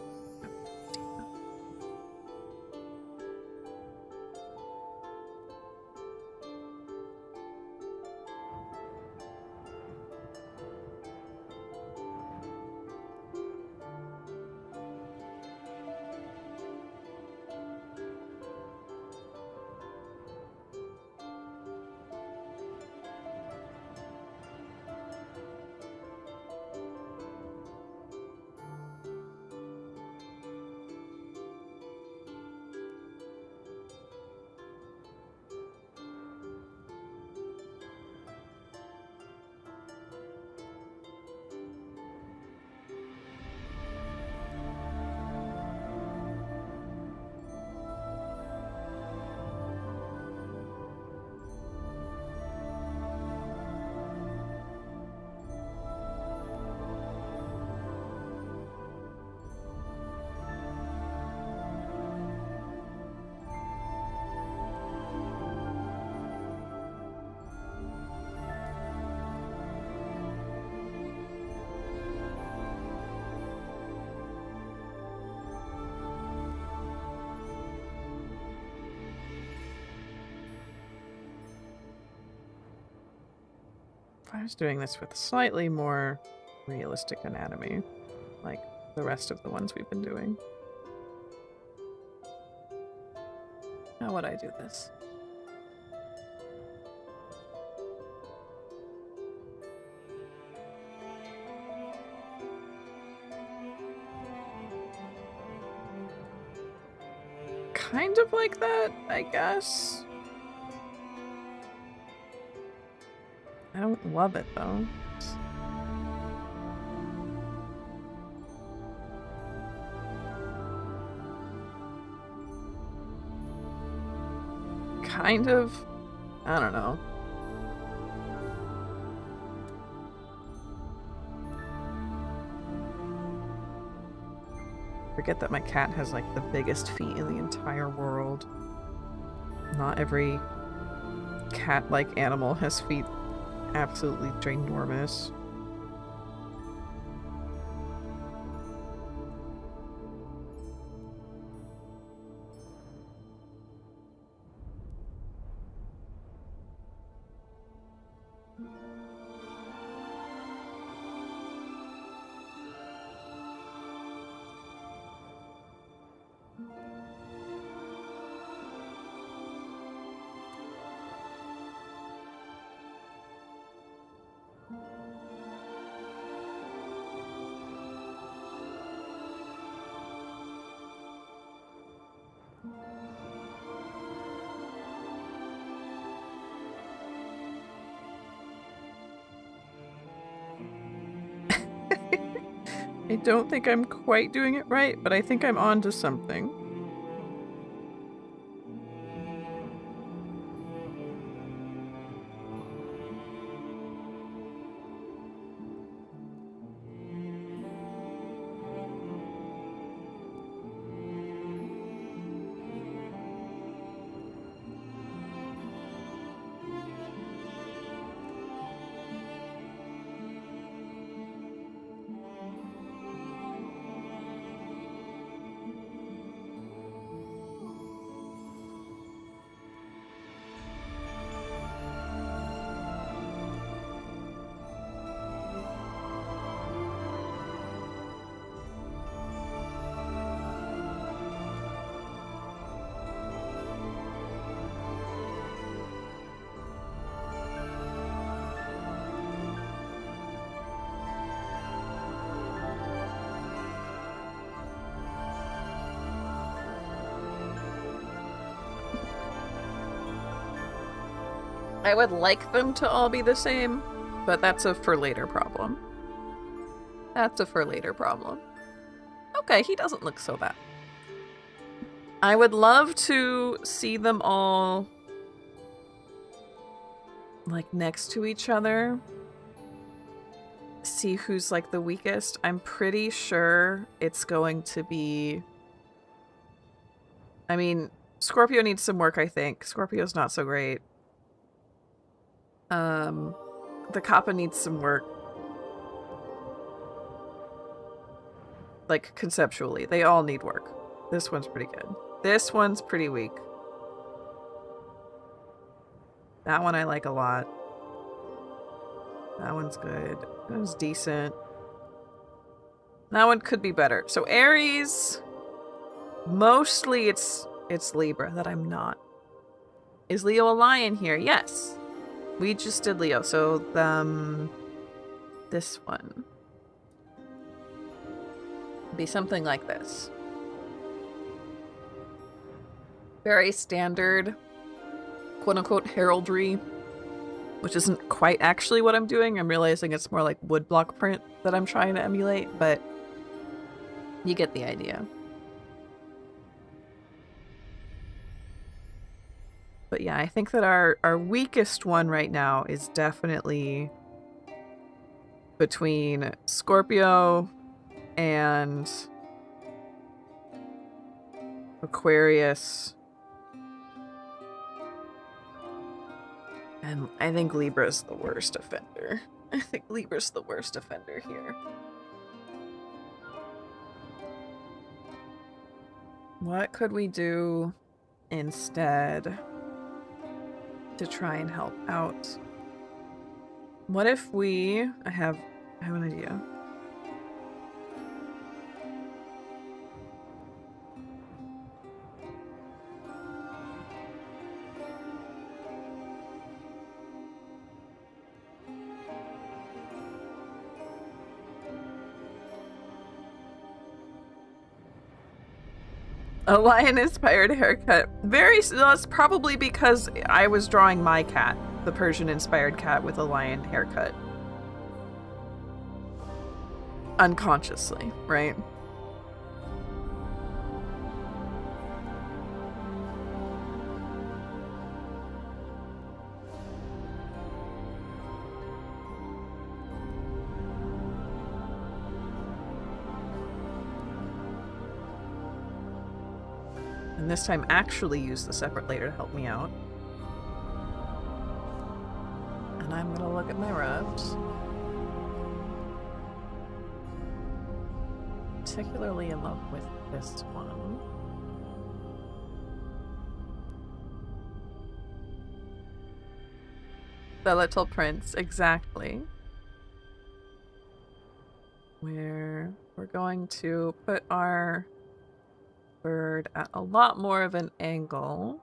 [SPEAKER 1] I was doing this with slightly more realistic anatomy, like the rest of the ones we've been doing. How would I do this? Kind of like that, I guess. I don't love it though. Kind of. I don't know. Forget that my cat has like the biggest feet in the entire world. Not every cat-like animal has feet absolutely ginormous. I don't think I'm quite doing it right, but I think I'm onto something. I would like them to all be the same, but that's a for later problem. That's a for later problem. Okay, he doesn't look so bad. I would love to see them all like next to each other. See who's like the weakest. I'm pretty sure it's going to be... I mean, Scorpio needs some work, I think. Scorpio's not so great. The Kappa needs some work. Like, conceptually. They all need work. This one's pretty good. This one's pretty weak. That one I like a lot. That one's good. That one's decent. That one could be better. So Aries, mostly it's Libra that I'm not. Is Leo a lion here? Yes. We just did Leo, so this one be something like this. Very standard, quote-unquote, heraldry, which isn't quite actually what I'm doing. I'm realizing it's more like woodblock print that I'm trying to emulate, but you get the idea. But yeah, I think that our weakest one right now is definitely between Scorpio and Aquarius. And I think Libra's the worst offender. I think Libra's the worst offender here. What could we do instead to try and help out? What if we... I have an idea. A lion-inspired haircut. That's probably because I was drawing my cat, the Persian-inspired cat with a lion haircut. Unconsciously, right? And this time actually use the separate layer to help me out. And I'm gonna look at my rubs. Particularly in love with this one. The Little Prince, exactly. Where we're going to put our bird at a lot more of an angle.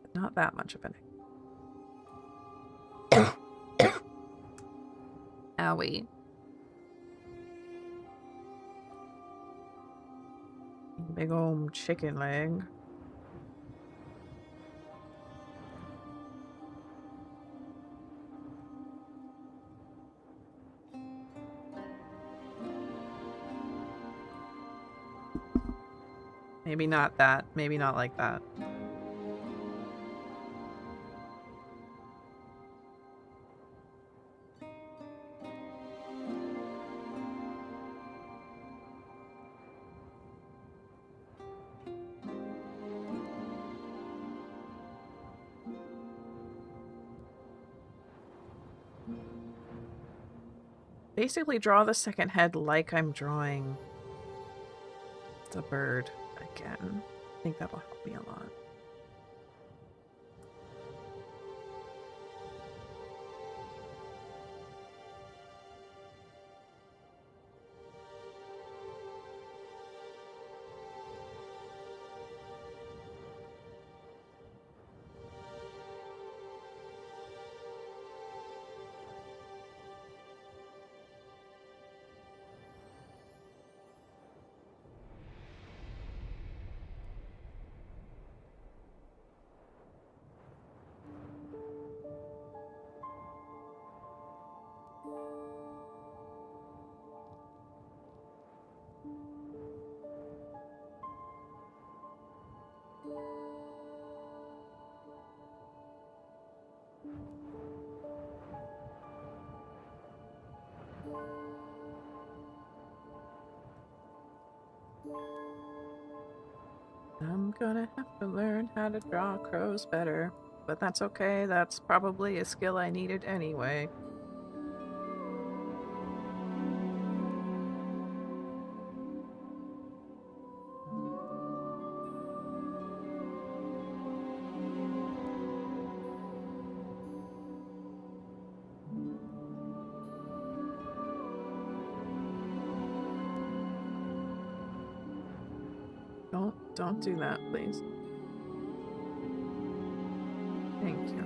[SPEAKER 1] But not that much of an angle. Owie. Big old chicken leg. Maybe not that. Maybe not like that. Basically draw the second head like I'm drawing the bird again. I think that'll help me a lot. I'm gonna have to learn how to draw crows better, but that's okay. That's probably a skill I needed anyway. Don't do that, please. Thank you.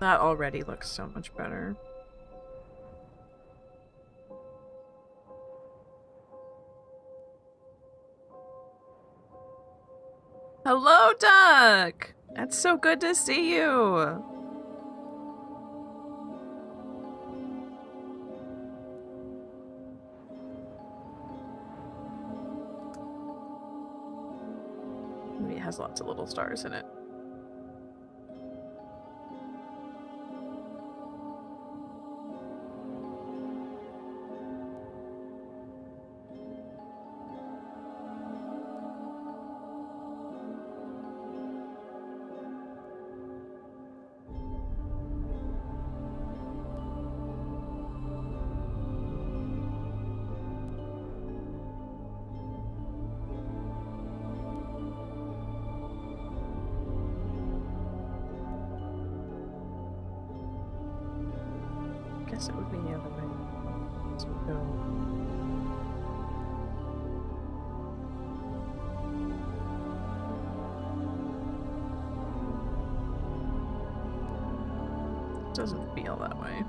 [SPEAKER 1] That already looks so much better. Hello, Duck! It's so good to see you! Maybe it has lots of little stars in it. Guess it would be the other way. This would go. It doesn't feel that way.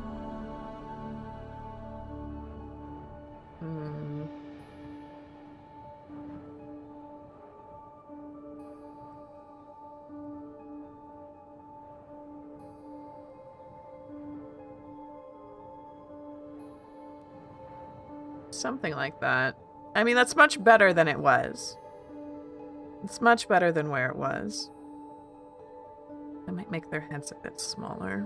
[SPEAKER 1] Something like that. I mean, that's much better than it was. It's much better than where it was. I might make their heads a bit smaller.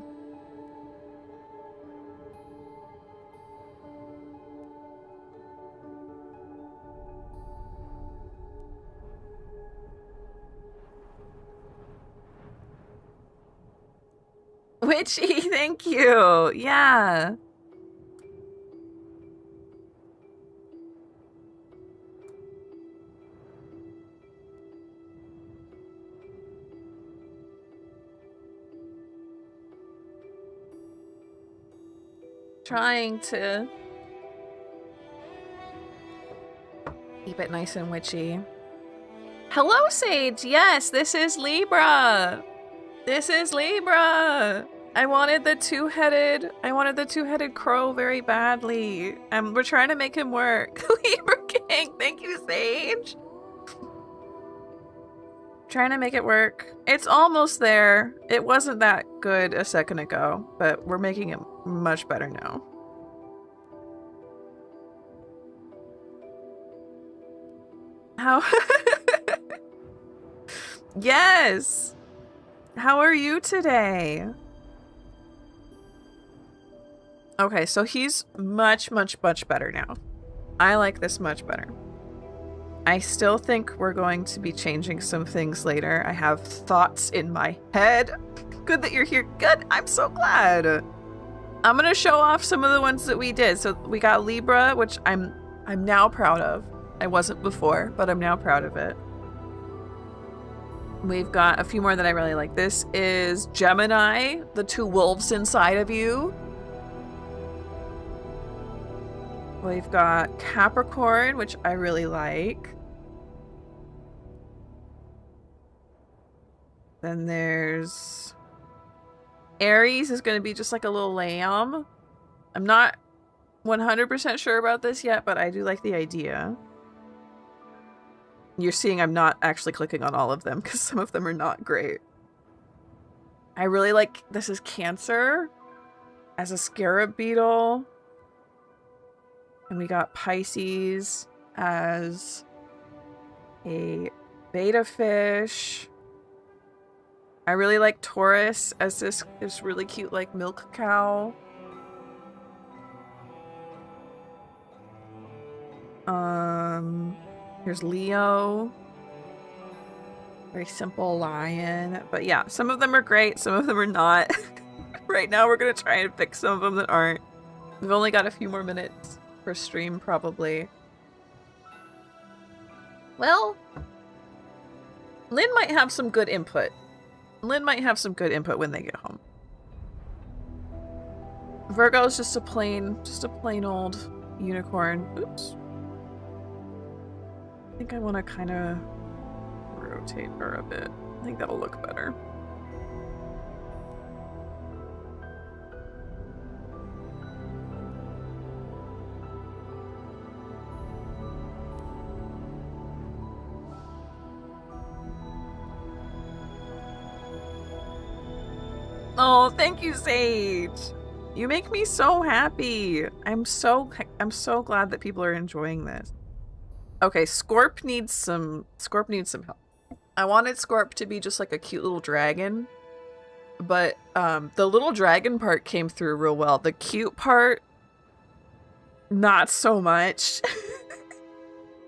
[SPEAKER 1] Witchy, thank you. Yeah. Trying to keep it nice and witchy. Hello, Sage. Yes, this is Libra. This is Libra. I wanted the two-headed crow very badly. We're trying to make him work. Libra King. Thank you, Sage. Trying to make it work. It's almost there. It wasn't that good a second ago, but we're making it much better now. How? Yes! How are you today? Okay, so he's much better now. I like this much better. I still think we're going to be changing some things later. I have thoughts in my head. Good that you're here. Good. I'm so glad. I'm gonna show off some of the ones that we did. So we got Libra, which I'm now proud of. I wasn't before, but I'm now proud of it. We've got a few more that I really like. This is Gemini, the two wolves inside of you. We've got Capricorn, which I really like. Then there's Aries is going to be just like a little lamb. I'm not 100% sure about this yet, but I do like the idea. You're seeing I'm not actually clicking on all of them because some of them are not great. I really like, this is Cancer as a scarab beetle. And we got Pisces as a beta fish. I really like Taurus as this really cute like milk cow. Here's Leo. Very simple lion. But yeah, some of them are great, some of them are not. Right now we're gonna try and fix some of them that aren't. We've only got a few more minutes for stream, probably. Well, Lynn might have some good input. Lynn might have some good input when they get home. Virgo is just a plain old unicorn. Oops. I think I want to kind of rotate her a bit. I think that'll look better. Oh, thank you, Sage. You make me so happy. I'm so glad that people are enjoying this. Okay, Scorp needs some help. I wanted Scorp to be just like a cute little dragon, but the little dragon part came through real well. The cute part, not so much.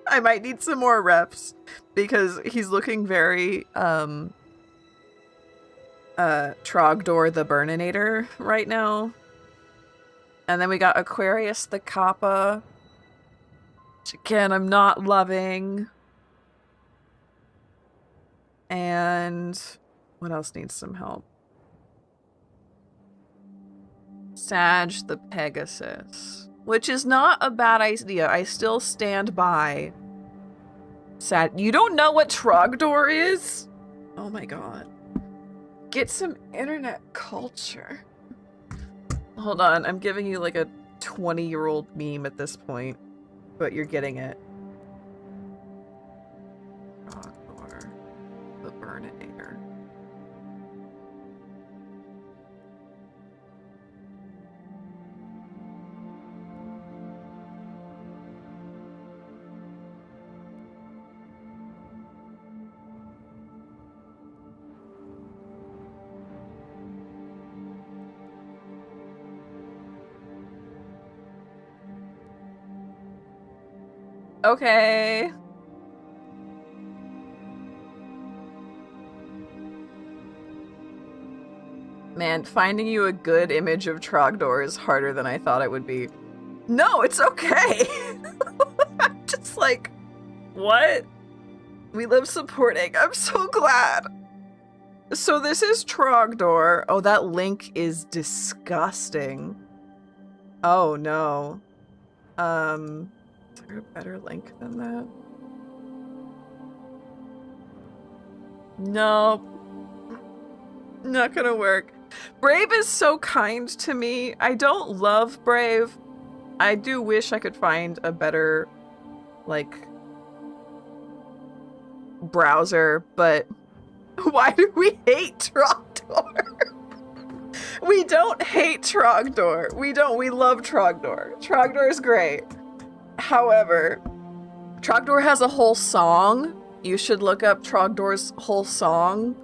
[SPEAKER 1] I might need some more reps because he's looking very Trogdor the Burninator right now. And then we got Aquarius the Kappa, which again I'm not loving. And what else needs some help? Sag the Pegasus, which is not a bad idea. I still stand by Sag. You don't know what Trogdor is? Oh my god. Get some internet culture. Hold on, I'm giving you like a 20-year-old meme at this point, but you're getting it. Trogdor the Burninator. Okay. Man, finding you a good image of Trogdor is harder than I thought it would be. No, it's okay. I'm just like, what? We live supporting. I'm so glad. So this is Trogdor. Oh, that link is disgusting. Oh no. Is there a better link than that? Nope. Not gonna work. Brave is so kind to me. I don't love Brave. I do wish I could find a better, like, browser, but why do we hate Trogdor? We don't hate Trogdor. We don't. We love Trogdor. Trogdor is great. However, Trogdor has a whole song. You should look up Trogdor's whole song.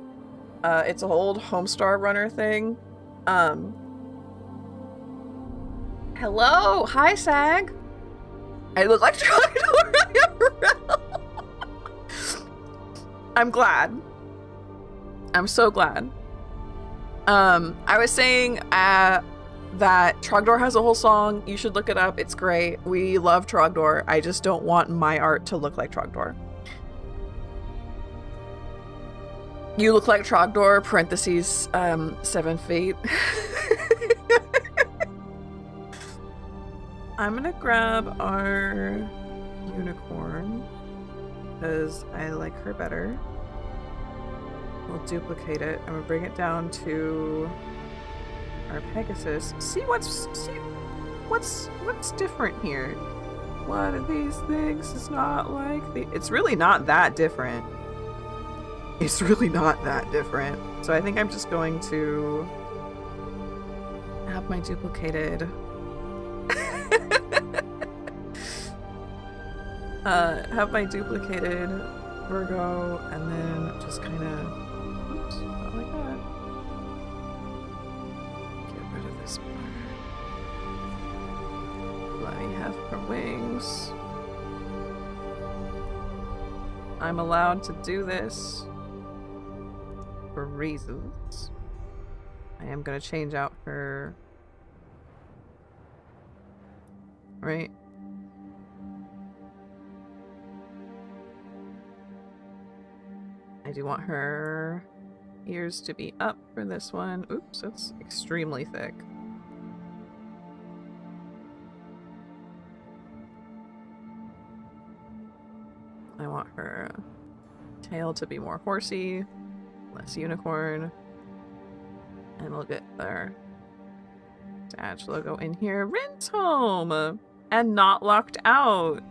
[SPEAKER 1] It's an old Homestar Runner thing. Hello! Hi, Sag! I look like Trogdor. I'm glad. I'm so glad. I was saying that Trogdor has a whole song. You should look it up. It's great. We love Trogdor. I just don't want my art to look like Trogdor. You look like Trogdor, parentheses, 7 feet. I'm gonna grab our unicorn because I like her better. We'll duplicate it and we'll bring it down to our Pegasus. See what's different here. One of these things is not like it's really not that different. It's really not that different. So I think I'm just going to have my duplicated Virgo and then just kind of, oops, not like that. Get rid of this part. Let me have her wings. I'm allowed to do this for reasons. I am going to change out her, right? I do want her ears to be up for this one. Oops, that's extremely thick. I want her tail to be more horsey, less unicorn. And we'll get their Sag logo in here. Rin's home! And not locked out.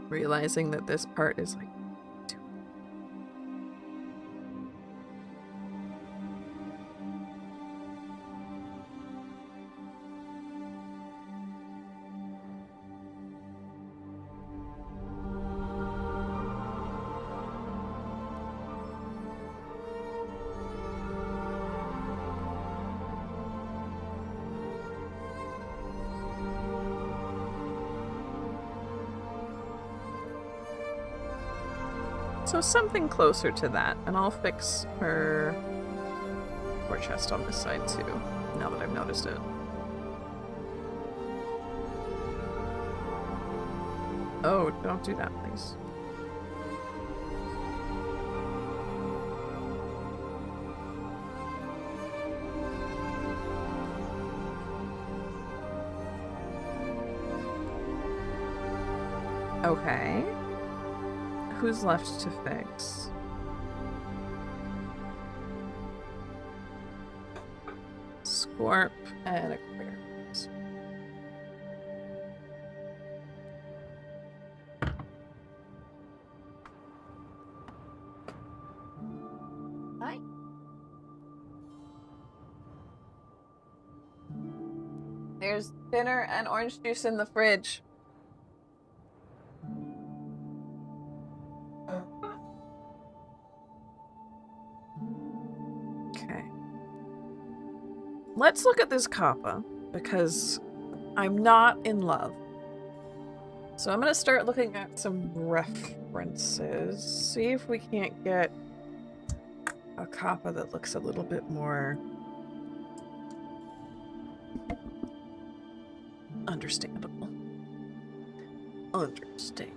[SPEAKER 1] Realizing that this part is like So something closer to that, and I'll fix her war chest on this side too, now that I've noticed it. Oh, don't do that, please. Okay. Who's left to fix? Scorp and Aquarius. Hi. There's dinner and orange juice in the fridge. Okay. Let's look at this kappa, because I'm not in love. So I'm going to start looking at some references. See if we can't get a kappa that looks a little bit more understandable. Understand.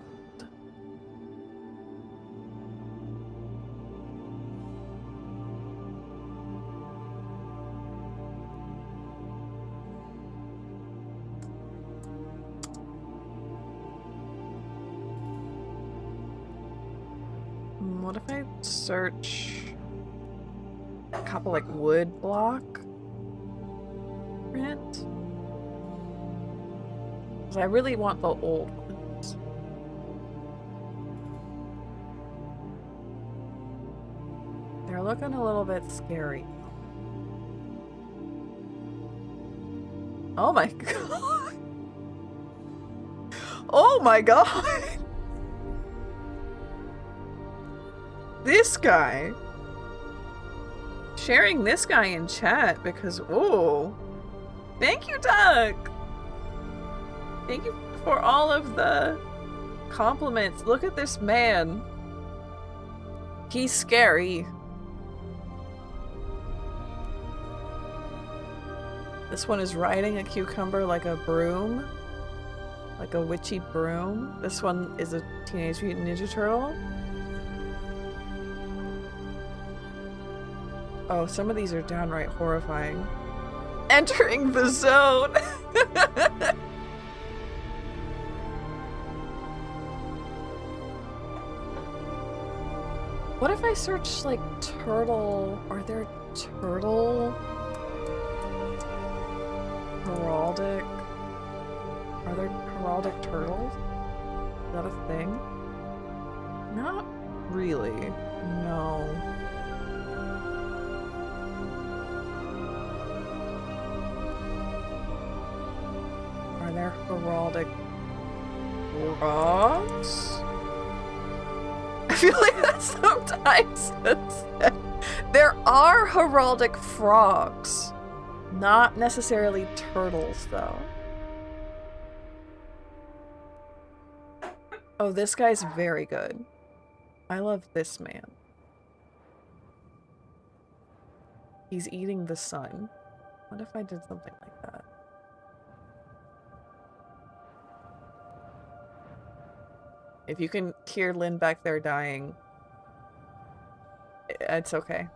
[SPEAKER 1] What if I search a couple like wood block print? Because I really want the old ones. They're looking a little bit scary. Oh my god. Oh my god. This guy. Sharing this guy in chat because, oh. Thank you, Doug. Thank you for all of the compliments. Look at this man. He's scary. This one is riding a cucumber like a broom. Like a witchy broom. This one is a Teenage Mutant Ninja Turtle. Oh, some of these are downright horrifying. Entering the zone! What if I search, like, turtle? Are there turtle? Heraldic? Are there heraldic turtles? Is that a thing? Not really. No. Are there heraldic frogs? I feel like that sometimes there are heraldic frogs. Not necessarily turtles, though. Oh, this guy's very good. I love this man. He's eating the sun. What if I did something like that? If you can hear Lynn back there dying, it's okay.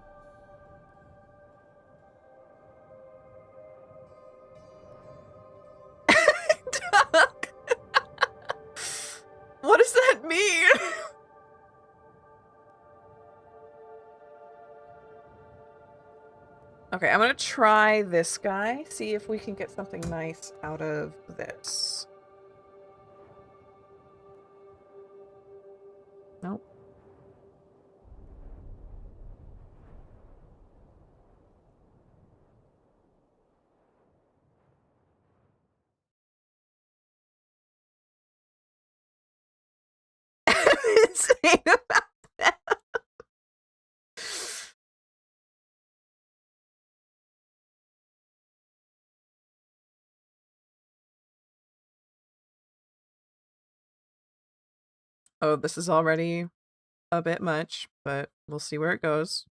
[SPEAKER 1] What does that mean? Okay, I'm gonna try this guy, see if we can get something nice out of this. Nope. Insane about that. Oh, this is already a bit much, but we'll see where it goes.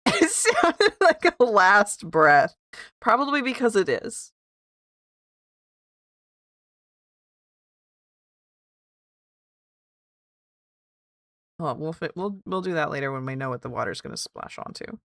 [SPEAKER 1] It sounded like a last breath. Probably because it is. Well, we'll do that later when we know what the water's going to splash onto.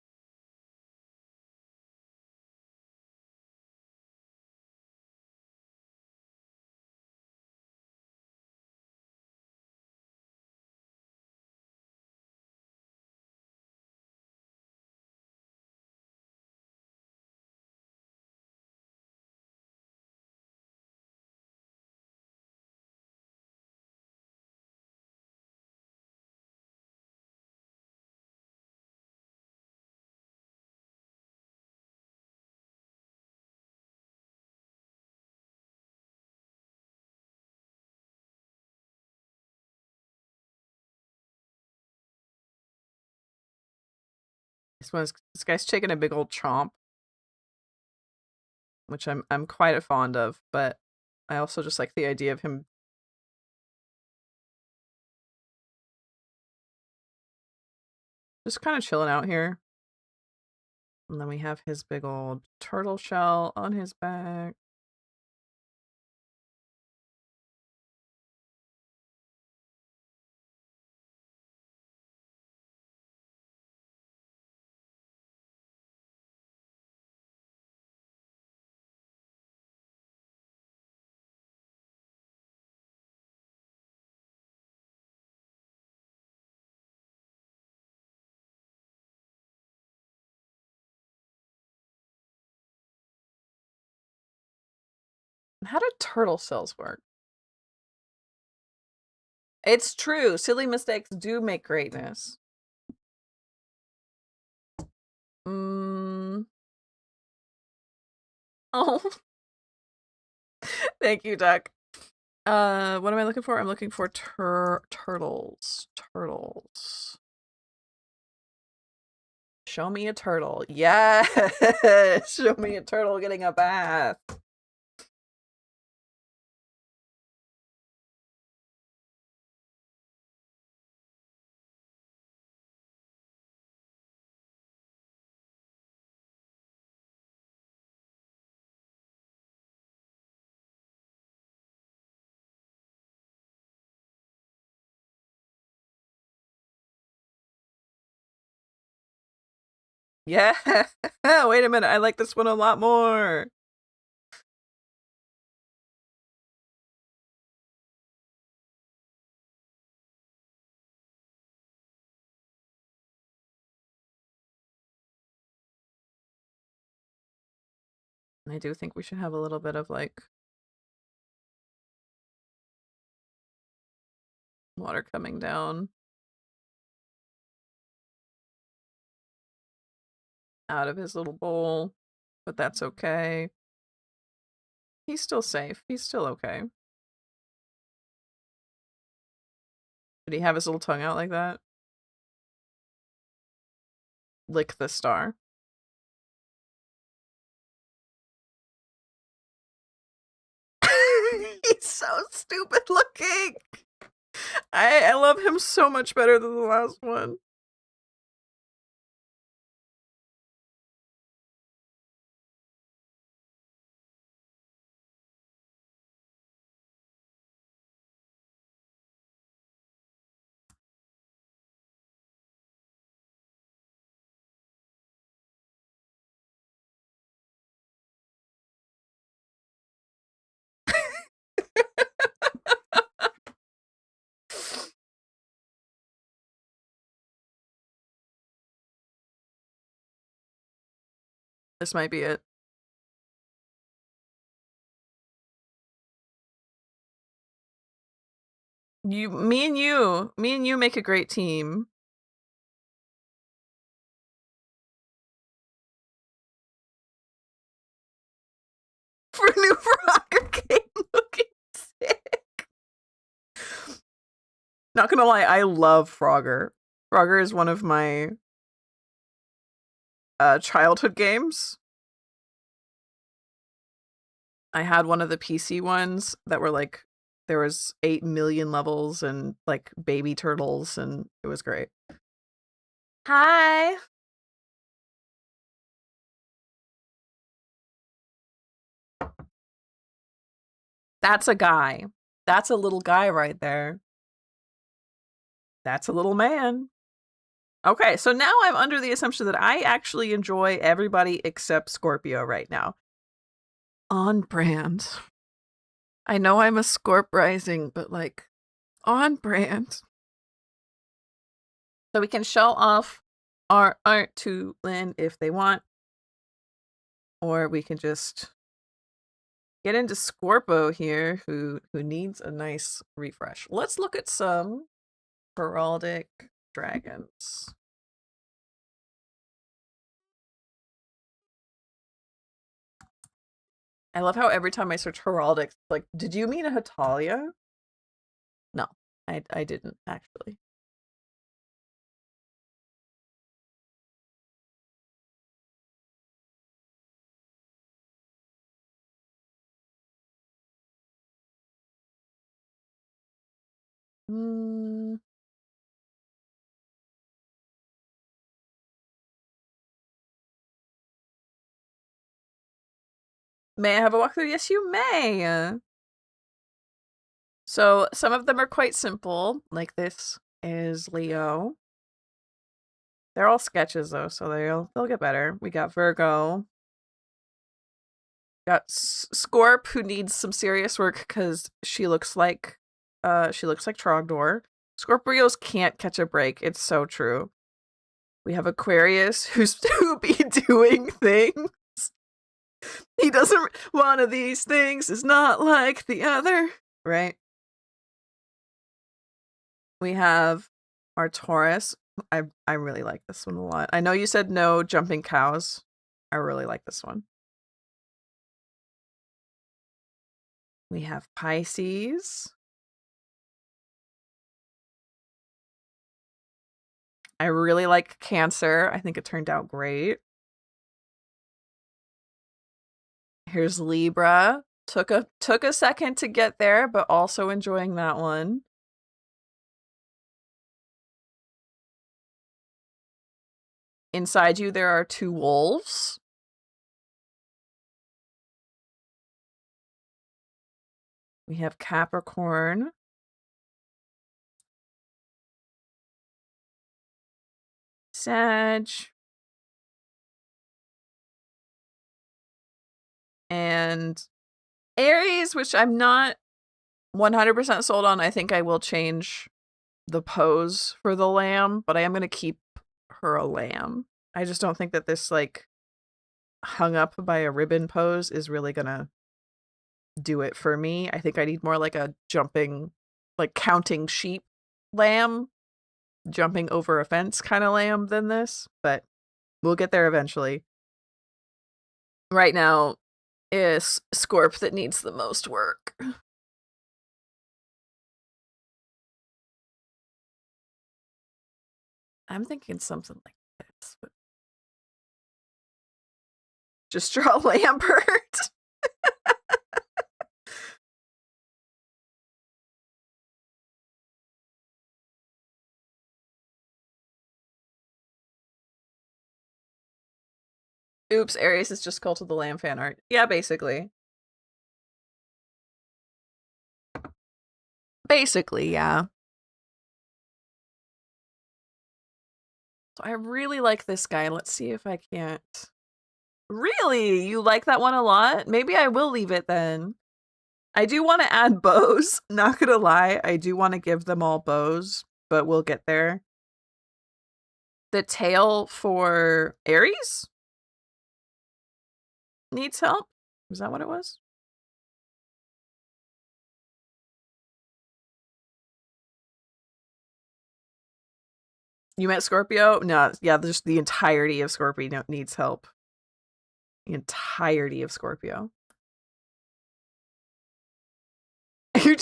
[SPEAKER 1] This guy's taking a big old chomp, which I'm quite fond of, but I also just like the idea of him just kind of chilling out here. And then we have his big old turtle shell on his back. How do turtle cells work? It's true. Silly mistakes do make greatness. Oh. Thank you, Duck. What am I looking for? I'm looking for turtles. Turtles. Show me a turtle. Yes! Show me a turtle getting a bath. Yeah. Wait a minute. I like this one a lot more. And I do think we should have a little bit of like water coming down out of his little bowl, but that's okay. He's still safe. He's still okay. Did he have his little tongue out like that? Lick the star. He's so stupid looking. I love him so much better than the last one. This might be it. Me and you make a great team. For new Frogger game looking sick. Not gonna lie, I love Frogger. Frogger is one of my childhood games. I had one of the PC ones that were like there was 8 million levels and like baby turtles, and it was great. Hi. That's a guy. That's a little guy right there. That's a little man. Okay, so now I'm under the assumption that I actually enjoy everybody except Scorpio right now. On brand. I know I'm a Scorp rising, but like on brand. So we can show off our art to Lynn if they want, or we can just get into Scorpo here, who needs a nice refresh. Let's look at some Heraldic dragons. I love how every time I search Heraldic, like, did you mean a Hetalia? No, I didn't actually. May I have a walkthrough? Yes, you may. So some of them are quite simple, like this is Leo. They're all sketches though, so they'll get better. We got Virgo. Got Scorp, who needs some serious work because she looks like Trogdor. Scorpios can't catch a break. It's so true. We have Aquarius, who be doing things. He doesn't. One of these things is not like the other, right? We have our Taurus. I really like this one a lot. I know you said no jumping cows. I really like this one. We have Pisces. I really like Cancer. I think it turned out great. Here's Libra. Took a second to get there, but also enjoying that one. Inside you, there are 2 wolves. We have Capricorn. Sag. And Aries, which I'm not 100% sold on. I think I will change the pose for the lamb, but I am going to keep her a lamb. I just don't think that this like hung up by a ribbon pose is really going to do it for me. I think I need more like a jumping, like counting sheep lamb, jumping over a fence kind of lamb than this, but we'll get there eventually. Right now is Scorp that needs the most work. I'm thinking something like this. But just draw Lambert. Oops, Aries is just Cult of the Lamb fan art. Yeah, basically. Basically, yeah. So I really like this guy. Let's see if I can't. Really? You like that one a lot? Maybe I will leave it then. I do want to add bows. Not gonna lie, I do want to give them all bows, but we'll get there. The tail for Aries needs help? Is that what it was? You meant Scorpio? No, yeah, just the entirety of Scorpio needs help. The entirety of Scorpio. You're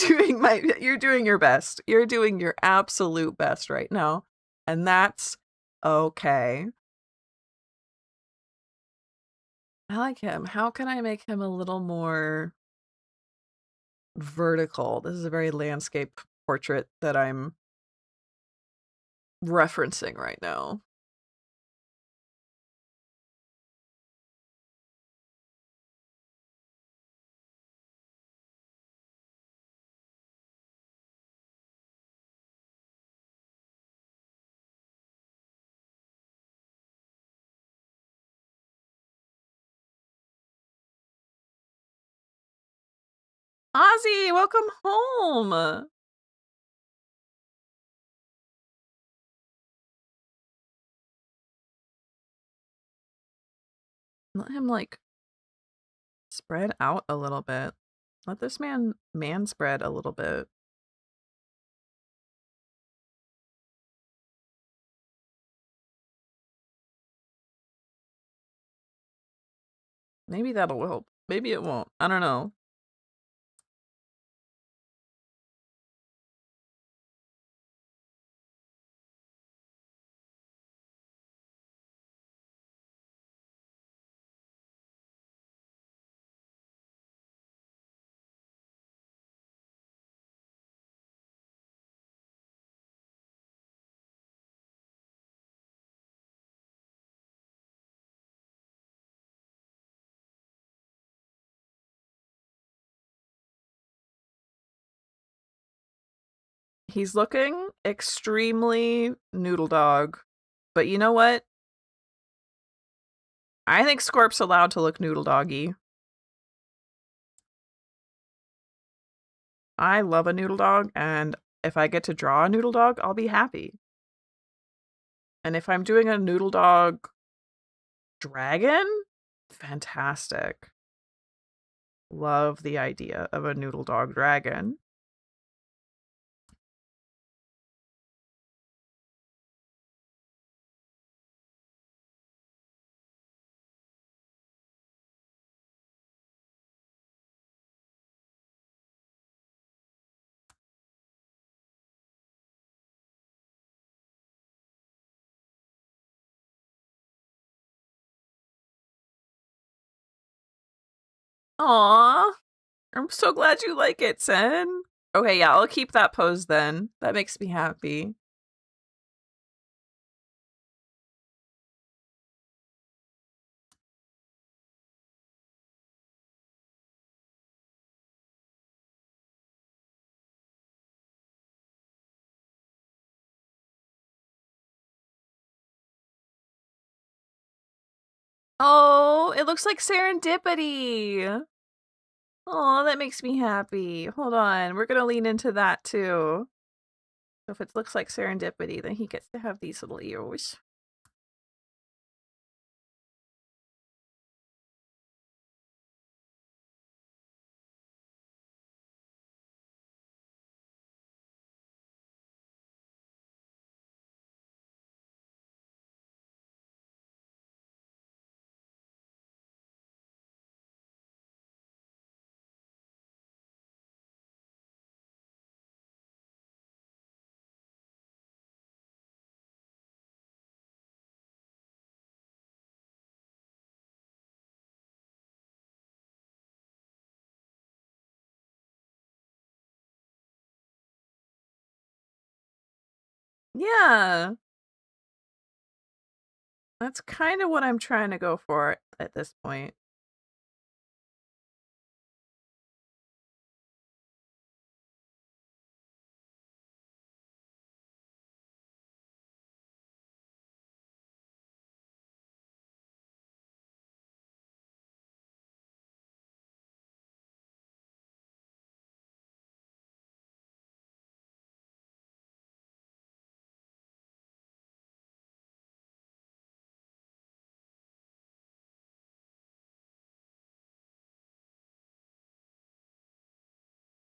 [SPEAKER 1] doing your best. You're doing your absolute best right now. And that's okay. I like him. How can I make him a little more vertical. This is a very landscape portrait that I'm referencing right now. Ozzy, welcome home. Let him like spread out a little bit. Let this man spread a little bit. Maybe that'll help. Maybe it won't. I don't know. He's looking extremely noodle dog. But you know what? I think Scorp's allowed to look noodle doggy. I love a noodle dog, and if I get to draw a noodle dog, I'll be happy. And if I'm doing a noodle dog dragon, fantastic. Love the idea of a noodle dog dragon. Aww. I'm so glad you like it, Sen. Okay, yeah, I'll keep that pose then. That makes me happy. Oh, it looks like serendipity. Oh, that makes me happy. Hold on, we're gonna lean into that too. So if it looks like serendipity, then he gets to have these little ears. Yeah. That's kind of what I'm trying to go for at this point.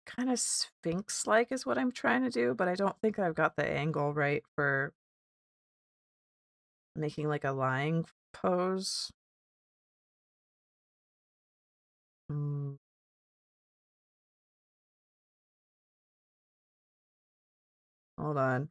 [SPEAKER 1] Kind of sphinx-like is what I'm trying to do, but I don't think I've got the angle right for making like a lying pose. Mm. Hold on.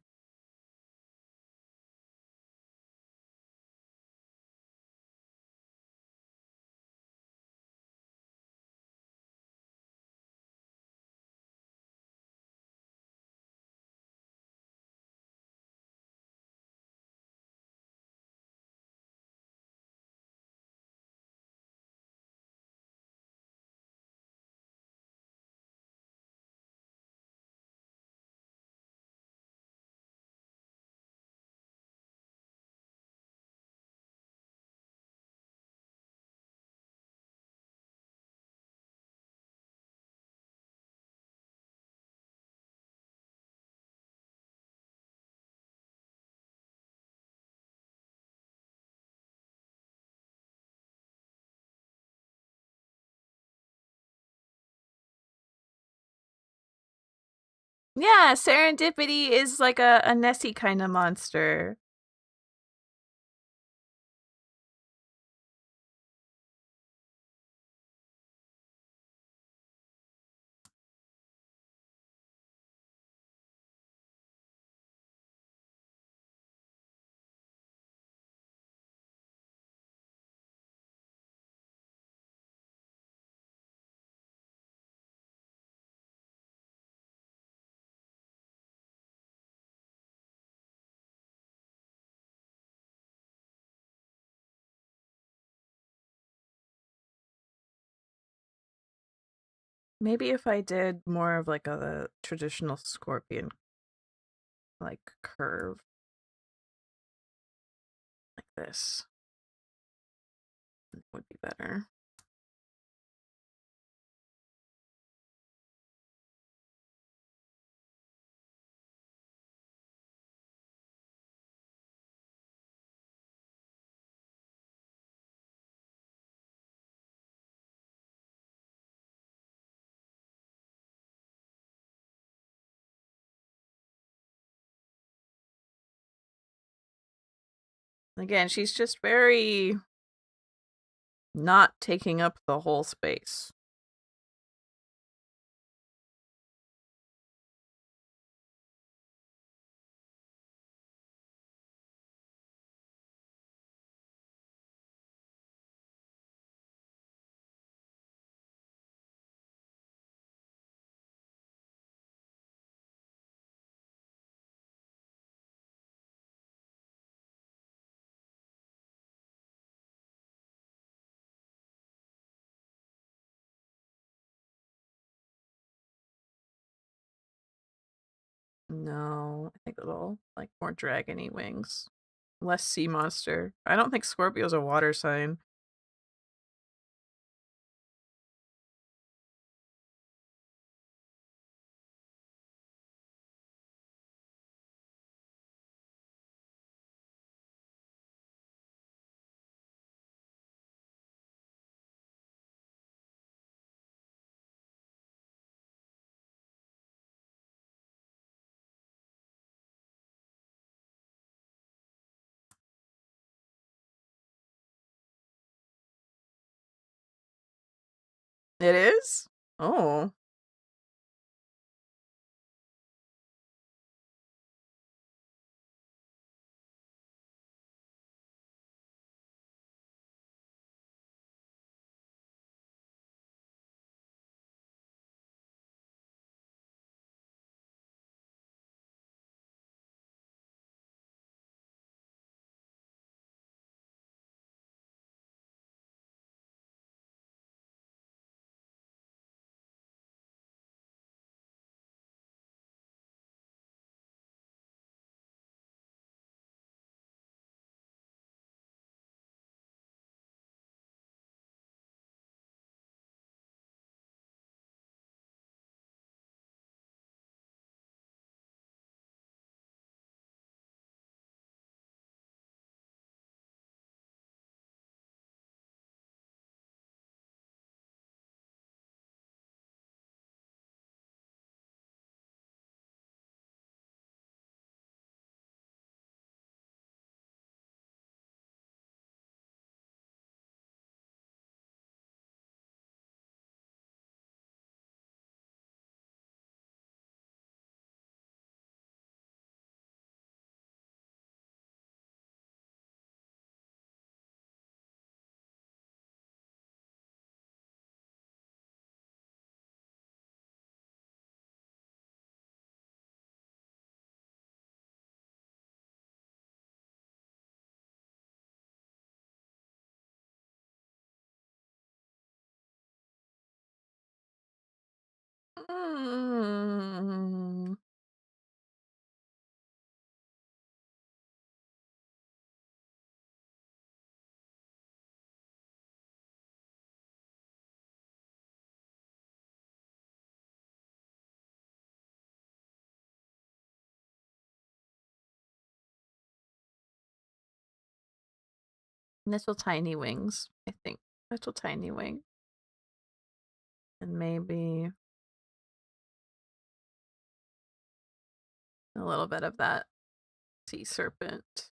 [SPEAKER 1] Yeah, Serendipity is like a Nessie kind of monster. Maybe if I did more of like a traditional scorpion like curve like this, it would be better. Again, she's just very not taking up the whole space. No, I think a little like more dragony wings. Less sea monster. I don't think Scorpio's a water sign. It is? Oh. Mm. Little tiny wings, I think. Little tiny wing. And maybe A little bit of that sea serpent.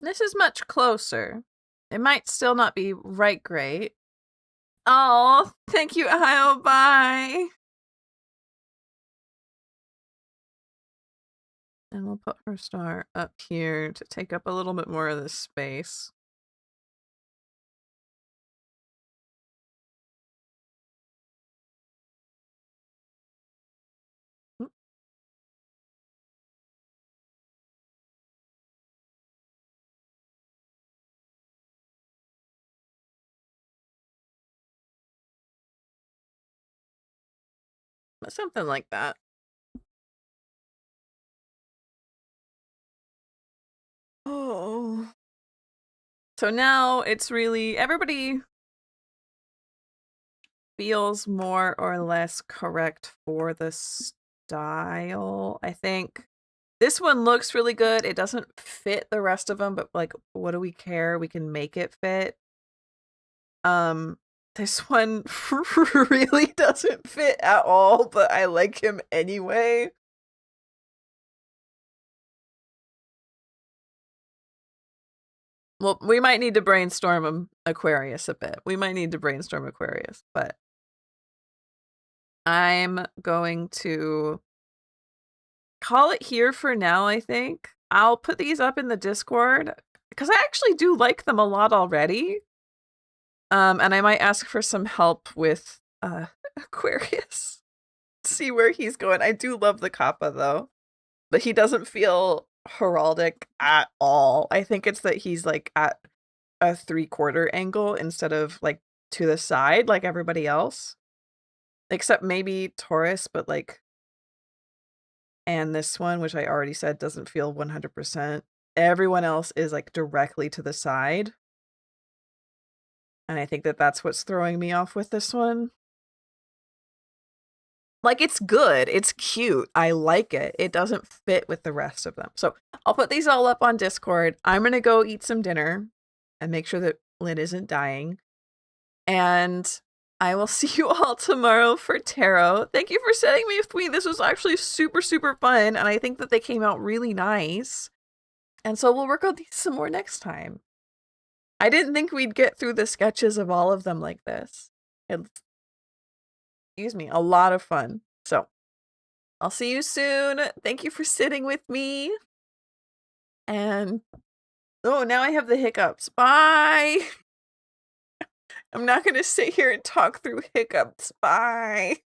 [SPEAKER 1] This is much closer. It might still not be right great. Oh, thank you, Io. Bye. And we'll put her star up here to take up a little bit more of this space. Something like that. Oh. So now it's really, everybody feels more or less correct for the style, I think. This one looks really good. It doesn't fit the rest of them, but like, what do we care? We can make it fit. This one really doesn't fit at all, but I like him anyway. Well, we might need to brainstorm Aquarius a bit. We might need to brainstorm Aquarius, but I'm going to call it here for now, I think. I'll put these up in the Discord because I actually do like them a lot already. And I might ask for some help with Aquarius. See where he's going. I do love the Kappa though, but he doesn't feel heraldic at all. I think it's that he's like at a 3/4 angle instead of like to the side like everybody else. Except maybe Taurus, but like, and this one, which I already said doesn't feel 100%. Everyone else is like directly to the side. And I think that that's what's throwing me off with this one. Like, it's good. It's cute. I like it. It doesn't fit with the rest of them. So I'll put these all up on Discord. I'm going to go eat some dinner and make sure that Lynn isn't dying. And I will see you all tomorrow for tarot. Thank you for setting me with me. This was actually super, super fun. And I think that they came out really nice. And so we'll work on these some more next time. I didn't think we'd get through the sketches of all of them like this. It's, excuse me, a lot of fun. So I'll see you soon. Thank you for sitting with me. And oh, now I have the hiccups. Bye. I'm not going to sit here and talk through hiccups. Bye.